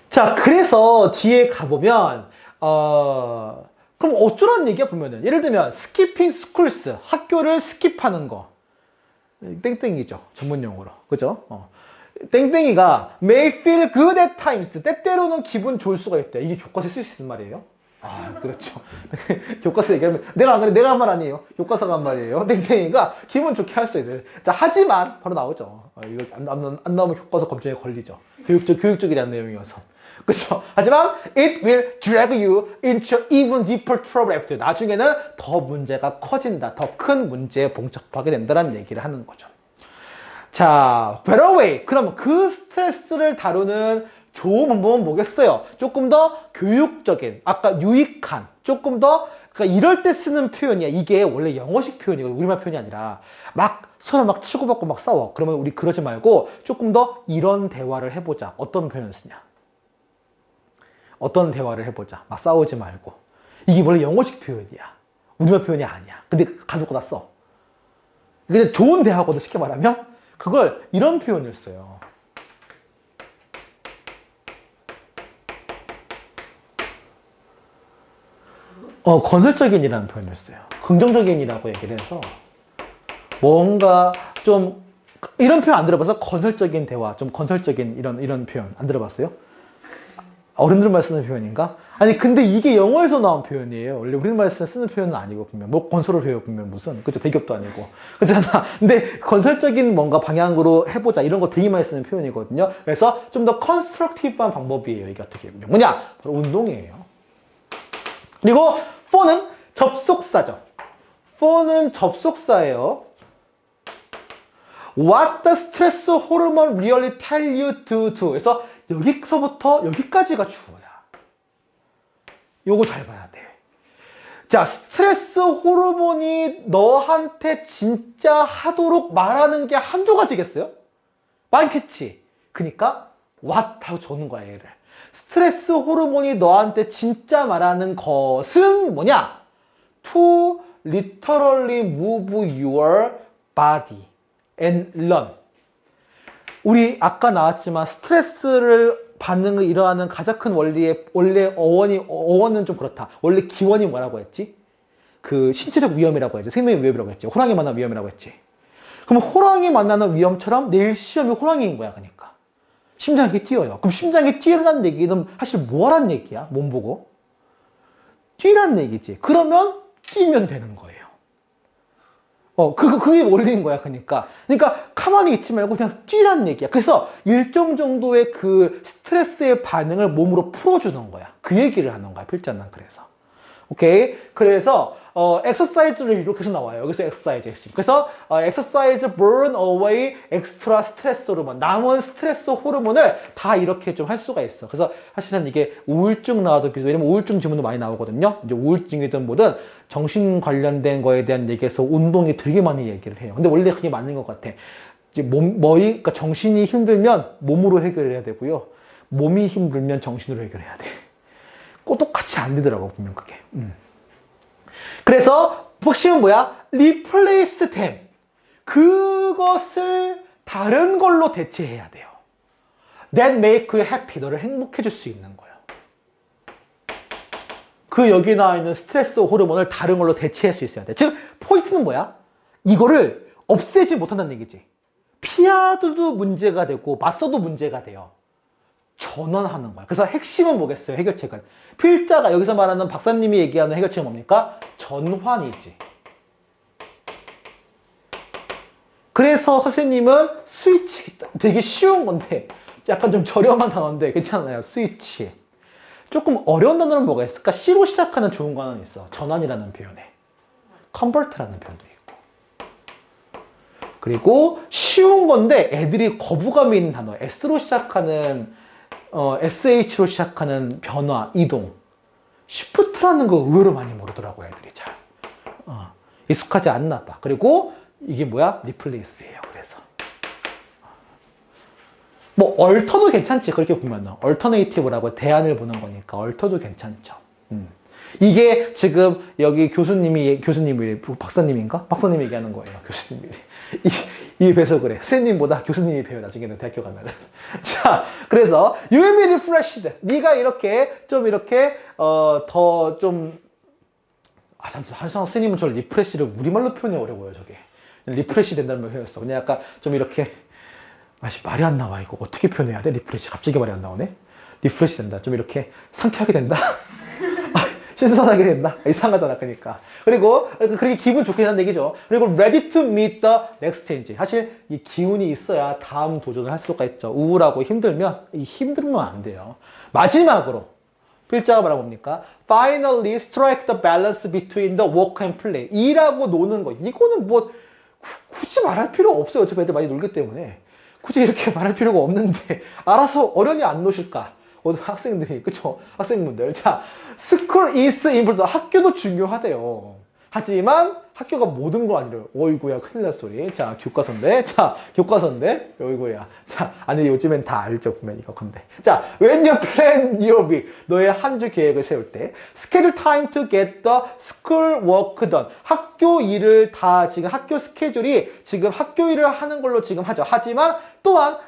자, 그래서 뒤에 가보면 그럼 어쩌라는 얘기야 보면은 예를 들면 skipping schools, 학교를 스킵하는 거 땡땡이죠. 전문 용어로. 그죠? 땡땡이가 may feel good at times. 때때로는 기분 좋을 수가 있다. 이게 교과서에 쓸 수 있는 말이에요. 그렇죠. 교과서 얘기하면 내가 한 말 아니에요. 교과서가 한 말이에요. 땡땡이가 기분 좋게 할 수 있어요. 자, 하지만 바로 나오죠. 이거 안 나오면 교과서 검증에 걸리죠. 교육적이지 않은 내용이어서. 그렇죠. 하지만 it will drag you into even deeper trouble after. 나중에는 더 문제가 커진다. 더 큰 문제에 봉착하게 된다는 얘기를 하는 거죠. 자, better way. 그럼 그 스트레스를 다루는 좋은 방법은 뭐겠어요? 조금 더 교육적인, 아까 유익한, 조금 더, 그러니까 이럴 때 쓰는 표현이야. 이게 원래 영어식 표현이고 우리말 표현이 아니라 서로 막 치고받고 막 싸워. 그러면 우리 그러지 말고 조금 더 이런 대화를 해보자. 어떤 표현을 쓰냐? 어떤 대화를 해보자. 막 싸우지 말고. 이게 원래 영어식 표현이야. 우리말 표현이 아니야. 근데 가지고 다 써. 이게 좋은 대화거든, 쉽게 말하면. 그걸 이런 표현을 써요. 건설적인이라는 표현을 써요. 긍정적인이라고 얘기를 해서 뭔가 좀 이런 표현 안 들어봐서 건설적인 대화, 좀 건설적인 이런 표현 안 들어봤어요? 어른들만 쓰는 표현인가? 아니 근데 이게 영어에서 나온 표현이에요. 원래 우리말에서 쓰는 표현은 아니고 분명 뭐 건설을 배워보면 무슨 그죠? 대기업도 아니고 그렇잖아. 근데 건설적인 뭔가 방향으로 해보자 이런 거 되게 많이 쓰는 표현이거든요. 그래서 좀 더 컨스트럭티브한 방법이에요. 이게 어떻게 보면 뭐냐? 바로 운동이에요. 그리고 for는 접속사죠. for는 접속사예요. What the stress hormone really tell you to do? 그래서 여기서부터 여기까지가 주어야. 요거 잘 봐야 돼. 자, 스트레스 호르몬이 너한테 진짜 하도록 말하는 게 한두 가지겠어요? 많겠지. 그니까 what 하고 적는 거야, 얘를. 스트레스 호르몬이 너한테 진짜 말하는 것은 뭐냐? To literally move your body and run. 우리 아까 나왔지만 스트레스를 반응을 일어나는 가장 큰 원리의 원래 어원은 좀 그렇다. 원래 기원이 뭐라고 했지? 그 신체적 위험이라고 했지. 생명의 위험이라고 했지. 호랑이 만나는 위험이라고 했지. 그럼 호랑이 만나는 위험처럼 내일 시험이 호랑이인 거야. 그러니까 심장이 뛰어요. 그럼 심장이 뛰어라는 얘기는 사실 뭐라는 얘기야? 몸 보고 뛰라는 얘기지. 그러면 뛰면 되는 거예요. 그게 원리인 거야, 그러니까 가만히 있지 말고 그냥 뛰라는 얘기야. 그래서 일정 정도의 그 스트레스의 반응을 몸으로 풀어주는 거야. 그 얘기를 하는 거야, 필자는. 그래서 오케이. 그래서 엑서사이즈를 이렇게 해서 나와요. 여기서 엑서사이즈 핵심. 그래서 엑서사이즈 burn away extra stress 호르몬, 남은 스트레스 호르몬을 다 이렇게 좀 할 수가 있어. 그래서 사실은 이게 우울증 나와도 비슷해. 왜냐면 우울증 지문도 많이 나오거든요. 이제 우울증이든 뭐든 정신 관련된 거에 대한 얘기에서 운동이 되게 많이 얘기를 해요. 근데 원래 그게 맞는 것 같아. 이제 그러니까 정신이 힘들면 몸으로 해결을 해야 되고요. 몸이 힘들면 정신으로 해결해야 돼. 똑같이 안 되더라고, 보면 그게. 그래서 핵심은 뭐야? replace them. 그것을 다른 걸로 대체해야 돼요. That make you happy. 너를 행복해질 수 있는 거예요. 그 여기 나와 있는 스트레스 호르몬을 다른 걸로 대체할 수 있어야 돼. 즉 포인트는 뭐야? 이거를 없애지 못한다는 얘기지. 피하도 문제가 되고 맞서도 문제가 돼요. 전환하는 거야. 그래서 핵심은 뭐겠어요? 해결책은. 필자가 여기서 말하는 박사님이 얘기하는 해결책은 뭡니까? 전환이지. 그래서 선생님은 스위치, 되게 쉬운 건데 약간 좀 저렴한 단어인데 괜찮아요. 스위치. 조금 어려운 단어는 뭐가 있을까? C로 시작하는 좋은 단어는 있어. 전환이라는 표현에. 컨버트라는 표현도 있고. 그리고 쉬운 건데 애들이 거부감이 있는 단어. S로 시작하는 SH로 시작하는 변화, 이동. 쉬프트라는 거 의외로 많이 모르더라고요, 애들이 잘. 익숙하지 않나 봐. 그리고 이게 뭐야? 리플레이스예요, 그래서. 뭐, 얼터도 괜찮지, 그렇게 보면은. 얼터네이티브라고 대안을 보는 거니까, 얼터도 괜찮죠. 이게 지금 여기 교수님이, 박사님인가? 박사님이 얘기하는 거예요, 교수님이. 이 배서 그래. 선생님보다 교수님이 배워, 나중에는 대학교 가면은. 자, 그래서, you will be refreshed. 네가 이렇게, 좀 이렇게, 더 좀, 한상 선생님은 저 리프레시를 우리말로 표현이 어려워요, 저게. 리프레시 된다는 말 표현했어. 그냥 약간 좀 이렇게, 말이 안 나와, 이거. 어떻게 표현해야 돼? 리프레시. 갑자기 말이 안 나오네? 리프레시 된다. 좀 이렇게 상쾌하게 된다. 신선하게 된다. 이상하잖아, 그러니까. 그리고 그렇게 기분 좋게 된다는 얘기죠. 그리고 ready to meet the next change. 사실 이 기운이 있어야 다음 도전을 할 수가 있죠. 우울하고 힘들면 안 돼요. 마지막으로 필자가 뭐라고 봅니까? Finally strike the balance between the work and play. 일하고 노는 거. 이거는 뭐 굳이 말할 필요 없어요. 어차피 애들 많이 놀기 때문에. 굳이 이렇게 말할 필요가 없는데 알아서 어련히 안 노실까? 학생들이, 그쵸? 학생분들. 자, school is important. 학교도 중요하대요. 하지만 학교가 모든 거 아니래요. 어이구야, 큰일 날 소리. 자, 교과서인데. 자, 교과서인데. 어이구야. 자, 아니, 요즘엔 다 알죠. 보면 이거 건데. 자, when you plan your week. 너의 한 주 계획을 세울 때. schedule time to get the school work done. 학교 일을 다 지금 학교 스케줄이 지금 학교 일을 하는 걸로 지금 하죠. 하지만 또한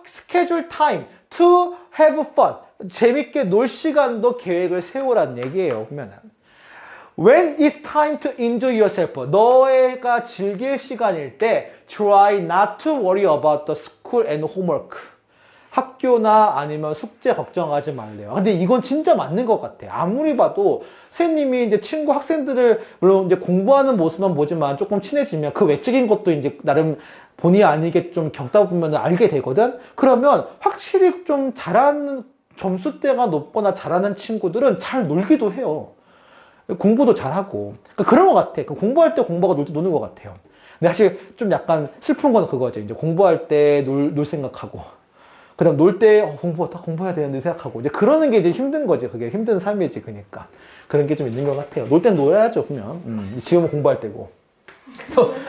schedule time to have fun. 재밌게 놀 시간도 계획을 세우라는 얘기예요. 보면은 When it's time to enjoy yourself. 너가 즐길 시간일 때 try not to worry about the school and homework. 학교나 아니면 숙제 걱정하지 말래요. 근데 이건 진짜 맞는 것 같아. 아무리 봐도 선생님이 이제 친구 학생들을 물론 이제 공부하는 모습만 보지만 조금 친해지면 그 외적인 것도 이제 나름 본의 아니게 좀 겪다 보면 알게 되거든. 그러면 확실히 좀 잘하는 점수대가 높거나 잘하는 친구들은 잘 놀기도 해요. 공부도 잘하고. 그러니까 그런 것 같아. 공부할 때 공부하고 놀 때 노는 것 같아요. 근데 사실 좀 약간 슬픈 건 그거죠. 이제 공부할 때 놀 생각하고. 그 다음 놀 때 공부해야 되는데 생각하고. 이제 그러는 게 이제 힘든 거지. 그게 힘든 삶이지. 그러니까. 그런 게 좀 있는 것 같아요. 놀 땐 놀아야죠, 보면. 지금은 공부할 때고.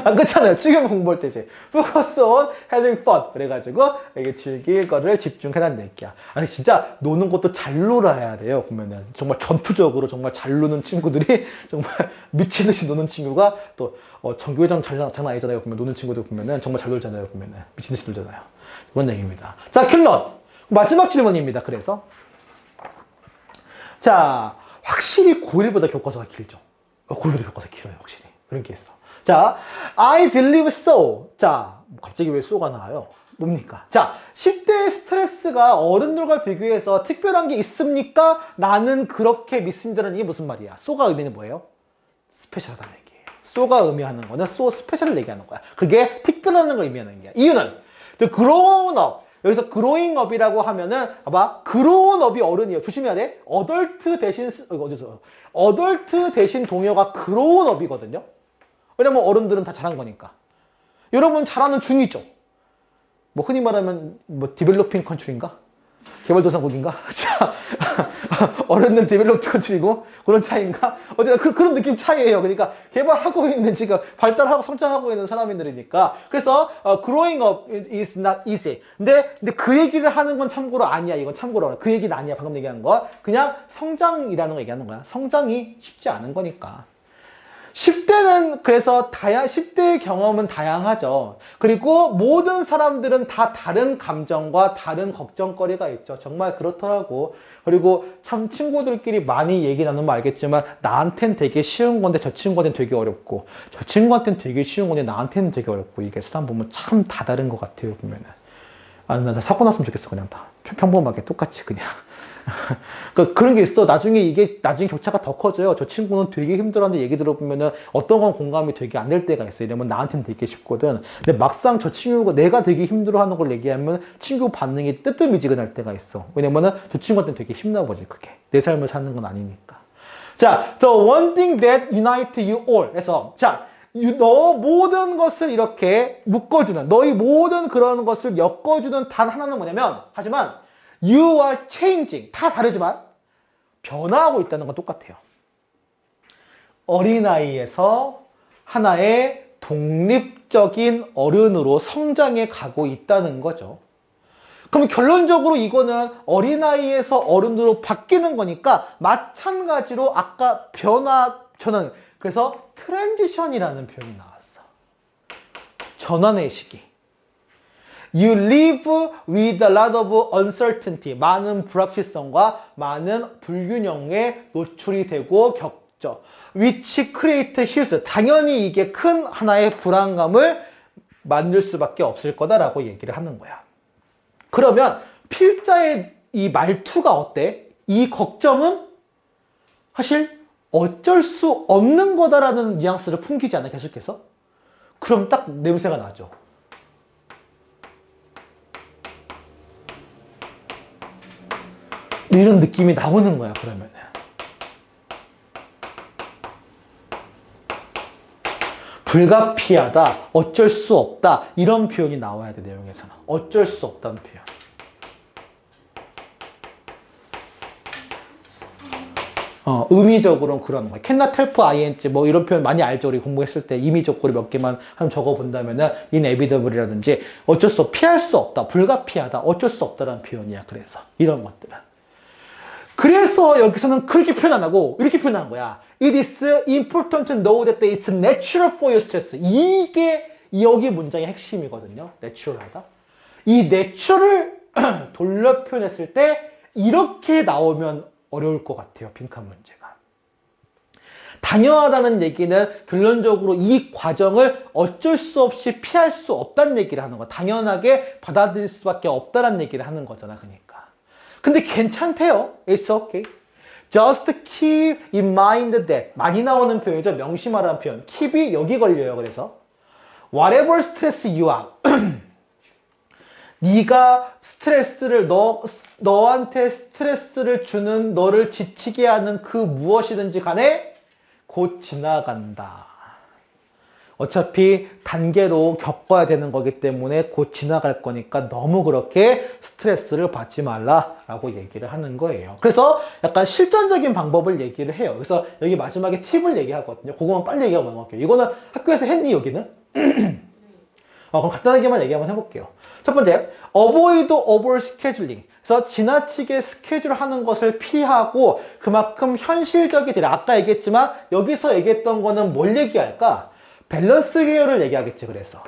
안 그렇잖아요. 지금 공부할 때지. Focus on having fun. 그래가지고 이게 즐길 거를 집중해라는 얘기야. 아니 진짜 노는 것도 잘 놀아야 돼요. 보면은 정말 전투적으로 정말 잘 노는 친구들이 정말 미친 듯이 노는 친구가 또 전교회장 장난 아니잖아요. 보면 노는 친구들 보면은 정말 잘 놀잖아요. 보면은 미친 듯이 놀잖아요. 이런 얘기입니다. 자, 킬런 마지막 질문입니다. 그래서 자, 확실히 고1보다 교과서가 길죠. 고1보다 교과서 길어요. 확실히 그런 게 있어. 자, I believe so. 자, 갑자기 왜 so가 나와요? 뭡니까? 자, 10대의 스트레스가 어른들과 비교해서 특별한 게 있습니까? 나는 그렇게 믿습니다라는 게 무슨 말이야? so가 의미는 뭐예요? 스페셜하다는 얘기예요. so가 의미하는 거는 so 스페셜을 얘기하는 거야. 그게 특별한 걸 의미하는 거야. 이유는 the grown up. 여기서 growing up이라고 하면은 봐봐, grown up이 어른이에요. 조심해야 돼. adult 대신 동요가 grown up이거든요. 왜냐면 어른들은 다 잘한 거니까. 여러분 잘하는 중이죠. 뭐 흔히 말하면 뭐 디벨로핑 컨트리인가? 개발도상국인가? 자, 어른은 디벨로핑 컨트리고 그런 차이인가? 어쨌든 그런 느낌 차이예요. 그러니까 개발하고 있는 지금 발달하고 성장하고 있는 사람들이니까. 그래서 growing up is not easy. 근데 그 얘기를 하는 건 참고로 아니야. 이건 참고로 그 얘기는 아니야. 방금 얘기한 거. 그냥 성장이라는 거 얘기하는 거야. 성장이 쉽지 않은 거니까. 10대는 그래서 10대의 경험은 다양하죠. 그리고 모든 사람들은 다 다른 감정과 다른 걱정거리가 있죠. 정말 그렇더라고. 그리고 참 친구들끼리 많이 얘기 나누면 알겠지만 나한텐 되게 쉬운 건데 저 친구한테는 되게 어렵고 저 친구한테는 되게 쉬운 건데 나한테는 되게 어렵고 이게 사람 보면 참 다 다른 것 같아요. 보면은. 아, 나 사고 났으면 좋겠어. 그냥 다. 평범하게 똑같이 그냥. 그런 게 있어. 나중에 격차가 더 커져요. 저 친구는 되게 힘들었는데 얘기 들어보면은 어떤 건 공감이 되게 안 될 때가 있어요. 이러면 나한테는 되게 쉽거든. 근데 막상 저 친구가 내가 되게 힘들어하는 걸 얘기하면 친구 반응이 뜨뜻미지근할 때가 있어. 왜냐면은 저 친구한테는 되게 힘나 보지, 그게. 내 삶을 사는 건 아니니까. 자, the one thing that unites you all. 그래서, 자, 너 모든 것을 이렇게 묶어주는, 너희 모든 그런 것을 엮어주는 단 하나는 뭐냐면, 하지만, you are changing. 다 다르지만 변화하고 있다는 건 똑같아요. 어린아이에서 하나의 독립적인 어른으로 성장해 가고 있다는 거죠. 그럼 결론적으로 이거는 어린아이에서 어른으로 바뀌는 거니까 마찬가지로 아까 저는 그래서 트랜지션이라는 표현이 나왔어. 전환의 시기. You live with a lot of uncertainty. 많은 불확실성과 많은 불균형에 노출이 되고 겪죠. Which create huge. 당연히 이게 큰 하나의 불안감을 만들 수밖에 없을 거다라고 얘기를 하는 거야. 그러면 필자의 이 말투가 어때? 이 걱정은 사실 어쩔 수 없는 거다라는 뉘앙스를 풍기지 않아 계속해서? 그럼 딱 냄새가 나죠. 이런 느낌이 나오는 거야, 그러면은. 불가피하다, 어쩔 수 없다, 이런 표현이 나와야 돼, 내용에서는. 어쩔 수 없다는 표현. 의미적으로는 그런 거야. cannot help ing, 뭐 이런 표현 많이 알죠? 우리 공부했을 때 임의적으로 몇 개만 한번 적어본다면은 inevitable이라든지 어쩔 수 없, 피할 수 없다, 불가피하다, 어쩔 수 없다라는 표현이야, 그래서. 이런 것들은. 그래서 여기서는 그렇게 표현 안 하고 이렇게 표현한 거야. It is important to know that it's natural for your stress. 이게 여기 문장의 핵심이거든요. natural하다. 이 natural을 돌려 표현했을 때 이렇게 나오면 어려울 것 같아요. 빈칸 문제가. 당연하다는 얘기는 결론적으로 이 과정을 어쩔 수 없이 피할 수 없다는 얘기를 하는 거야. 당연하게 받아들일 수밖에 없다는 얘기를 하는 거잖아. 그러니까. 근데 괜찮대요. It's okay. Just keep in mind that 많이 나오는 표현이죠. 명심하라는 표현. keep이 여기 걸려요. 그래서 whatever stress you are 네가 스트레스를 너한테 스트레스를 주는 너를 지치게 하는 그 무엇이든지 간에 곧 지나간다. 어차피 단계로 겪어야 되는 거기 때문에 곧 지나갈 거니까 너무 그렇게 스트레스를 받지 말라라고 얘기를 하는 거예요. 그래서 약간 실전적인 방법을 얘기를 해요. 그래서 여기 마지막에 팁을 얘기하거든요. 그거만 빨리 얘기하고 넘어갈게요. 이거는 학교에서 했니 여기는? 그럼 간단하게만 얘기 한번 해볼게요. 첫 번째, avoid overscheduling. 그래서 지나치게 스케줄하는 것을 피하고 그만큼 현실적이 되라. 아까 얘기했지만 여기서 얘기했던 거는 뭘 얘기할까? 밸런스 계열을 얘기하겠지. 그래서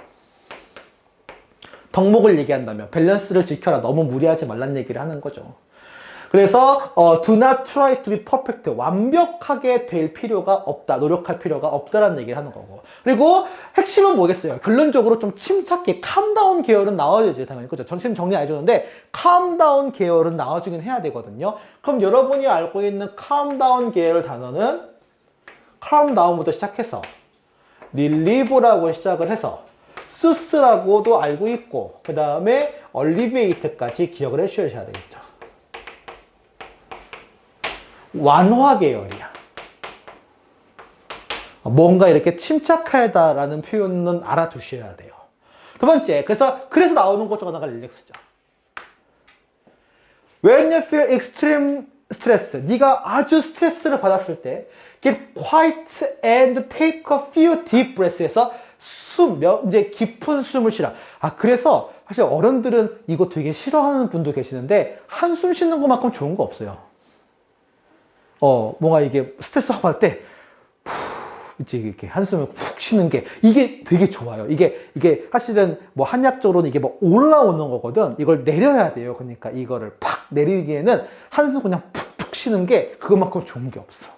덕목을 얘기한다면 밸런스를 지켜라. 너무 무리하지 말란 얘기를 하는 거죠. 그래서 do not try to be perfect. 완벽하게 될 필요가 없다. 노력할 필요가 없다라는 얘기를 하는 거고. 그리고 핵심은 뭐겠어요? 결론적으로 좀 침착해. calm down 계열은 나와야지 당연히. 그죠? 정신 정리 안 해주는데 calm down 계열은 나와주긴 해야 되거든요. 그럼 여러분이 알고 있는 calm down 계열 단어는 calm down부터 시작해서 relieve라고 시작을 해서 soothe라고도 알고 있고 그 다음에 alleviate까지 기억을 해주셔야 되겠죠. 완화 계열이야. 뭔가 이렇게 침착하다라는 표현은 알아두셔야 돼요. 두 번째, 그래서 나오는 것 중 하나가 릴렉스죠. When you feel extreme stress, 네가 아주 스트레스를 받았을 때 get quiet and take a few deep breaths에서 이제 깊은 숨을 쉬라. 그래서 사실 어른들은 이거 되게 싫어하는 분도 계시는데 한숨 쉬는 것만큼 좋은 거 없어요. 뭔가 이게 스트레스 받을 때 이제 이렇게 한숨을 푹 쉬는 게 이게 되게 좋아요. 이게 사실은 뭐 한약적으로는 이게 뭐 올라오는 거거든. 이걸 내려야 돼요. 그러니까 이거를 팍 내리기에는 한숨 그냥 푹푹 쉬는 게 그것만큼 좋은 게 없어.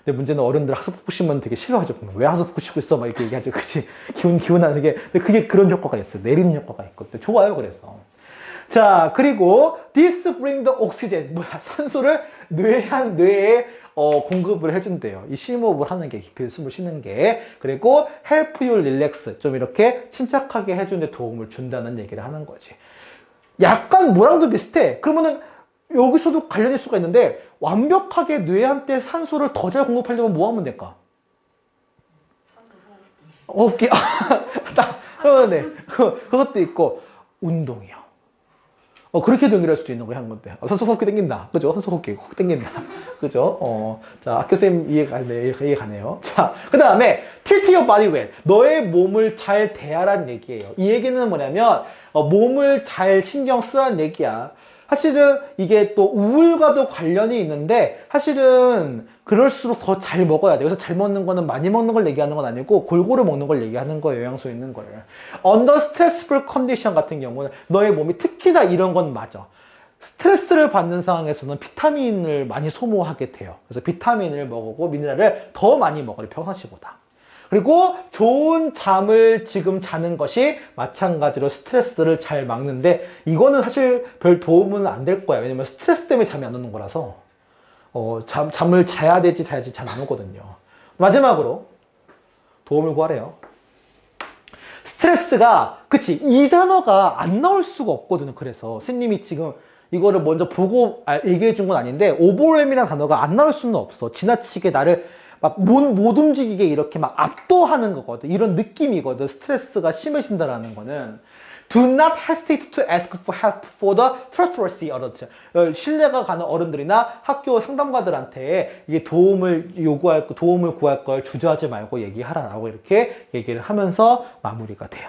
근데 문제는 어른들 하수 푹푹 쉬면 되게 싫어하죠. 왜 하수 푹푹 쉬고 있어? 막 이렇게 얘기하죠. 그치? 기운 나는 게. 근데 그게 그런 효과가 있어요. 내리는 효과가 있거든요. 좋아요. 그래서. 자, 그리고 this bring the oxygen. 산소를 뇌에 공급을 해준대요. 이 심호흡을 하는 게, 깊이 숨을 쉬는 게. 그리고 help you relax. 좀 이렇게 침착하게 해주는 데 도움을 준다는 얘기를 하는 거지. 약간 뭐랑도 비슷해. 그러면은 여기서도 관련일 수가 있는데 완벽하게 뇌한테 산소를 더 잘 공급하려면 뭐 하면 될까? 호흡기. 네. 그것도 있고 운동이요. 그렇게 연결할 수도 있는 거야, 한 건데. 산소 호흡기 땡긴다. 그죠? 산소 호흡기 훅 땡긴다. 그죠? 자, 학교쌤 이해 가네요. 자, 그 다음에, tilt your body well. 너의 몸을 잘 대하라는 얘기예요. 이 얘기는 뭐냐면, 몸을 잘 신경 쓰라는 얘기야. 사실은 이게 또 우울과도 관련이 있는데, 사실은 그럴수록 더 잘 먹어야 돼. 그래서 잘 먹는 거는 많이 먹는 걸 얘기하는 건 아니고 골고루 먹는 걸 얘기하는 거예요. 영양소 있는 걸. Under stressful condition 같은 경우는 너의 몸이 특히나 이런 건 맞아. 스트레스를 받는 상황에서는 비타민을 많이 소모하게 돼요. 그래서 비타민을 먹고 미네랄을 더 많이 먹어요. 평상시보다. 그리고 좋은 잠을 지금 자는 것이 마찬가지로 스트레스를 잘 막는데 이거는 사실 별 도움은 안 될 거야. 왜냐면 스트레스 때문에 잠이 안 오는 거라서 잠을 자야 되지 자야지 잘 안 오거든요. 마지막으로 도움을 구하래요. 스트레스가 그치 이 단어가 안 나올 수가 없거든요. 그래서 스님이 지금 이거를 먼저 보고 얘기해 준 건 아닌데 오버웰이라는 단어가 안 나올 수는 없어. 지나치게 나를 막 못 움직이게 이렇게 막 압도하는 거거든. 이런 느낌이거든. 스트레스가 심해진다라는 거는. Do not hesitate to ask for help for the trustworthy adult. 신뢰가 가는 어른들이나 학교 상담가들한테 이게 도움을 구할 걸 주저하지 말고 얘기하라라고 이렇게 얘기를 하면서 마무리가 돼요.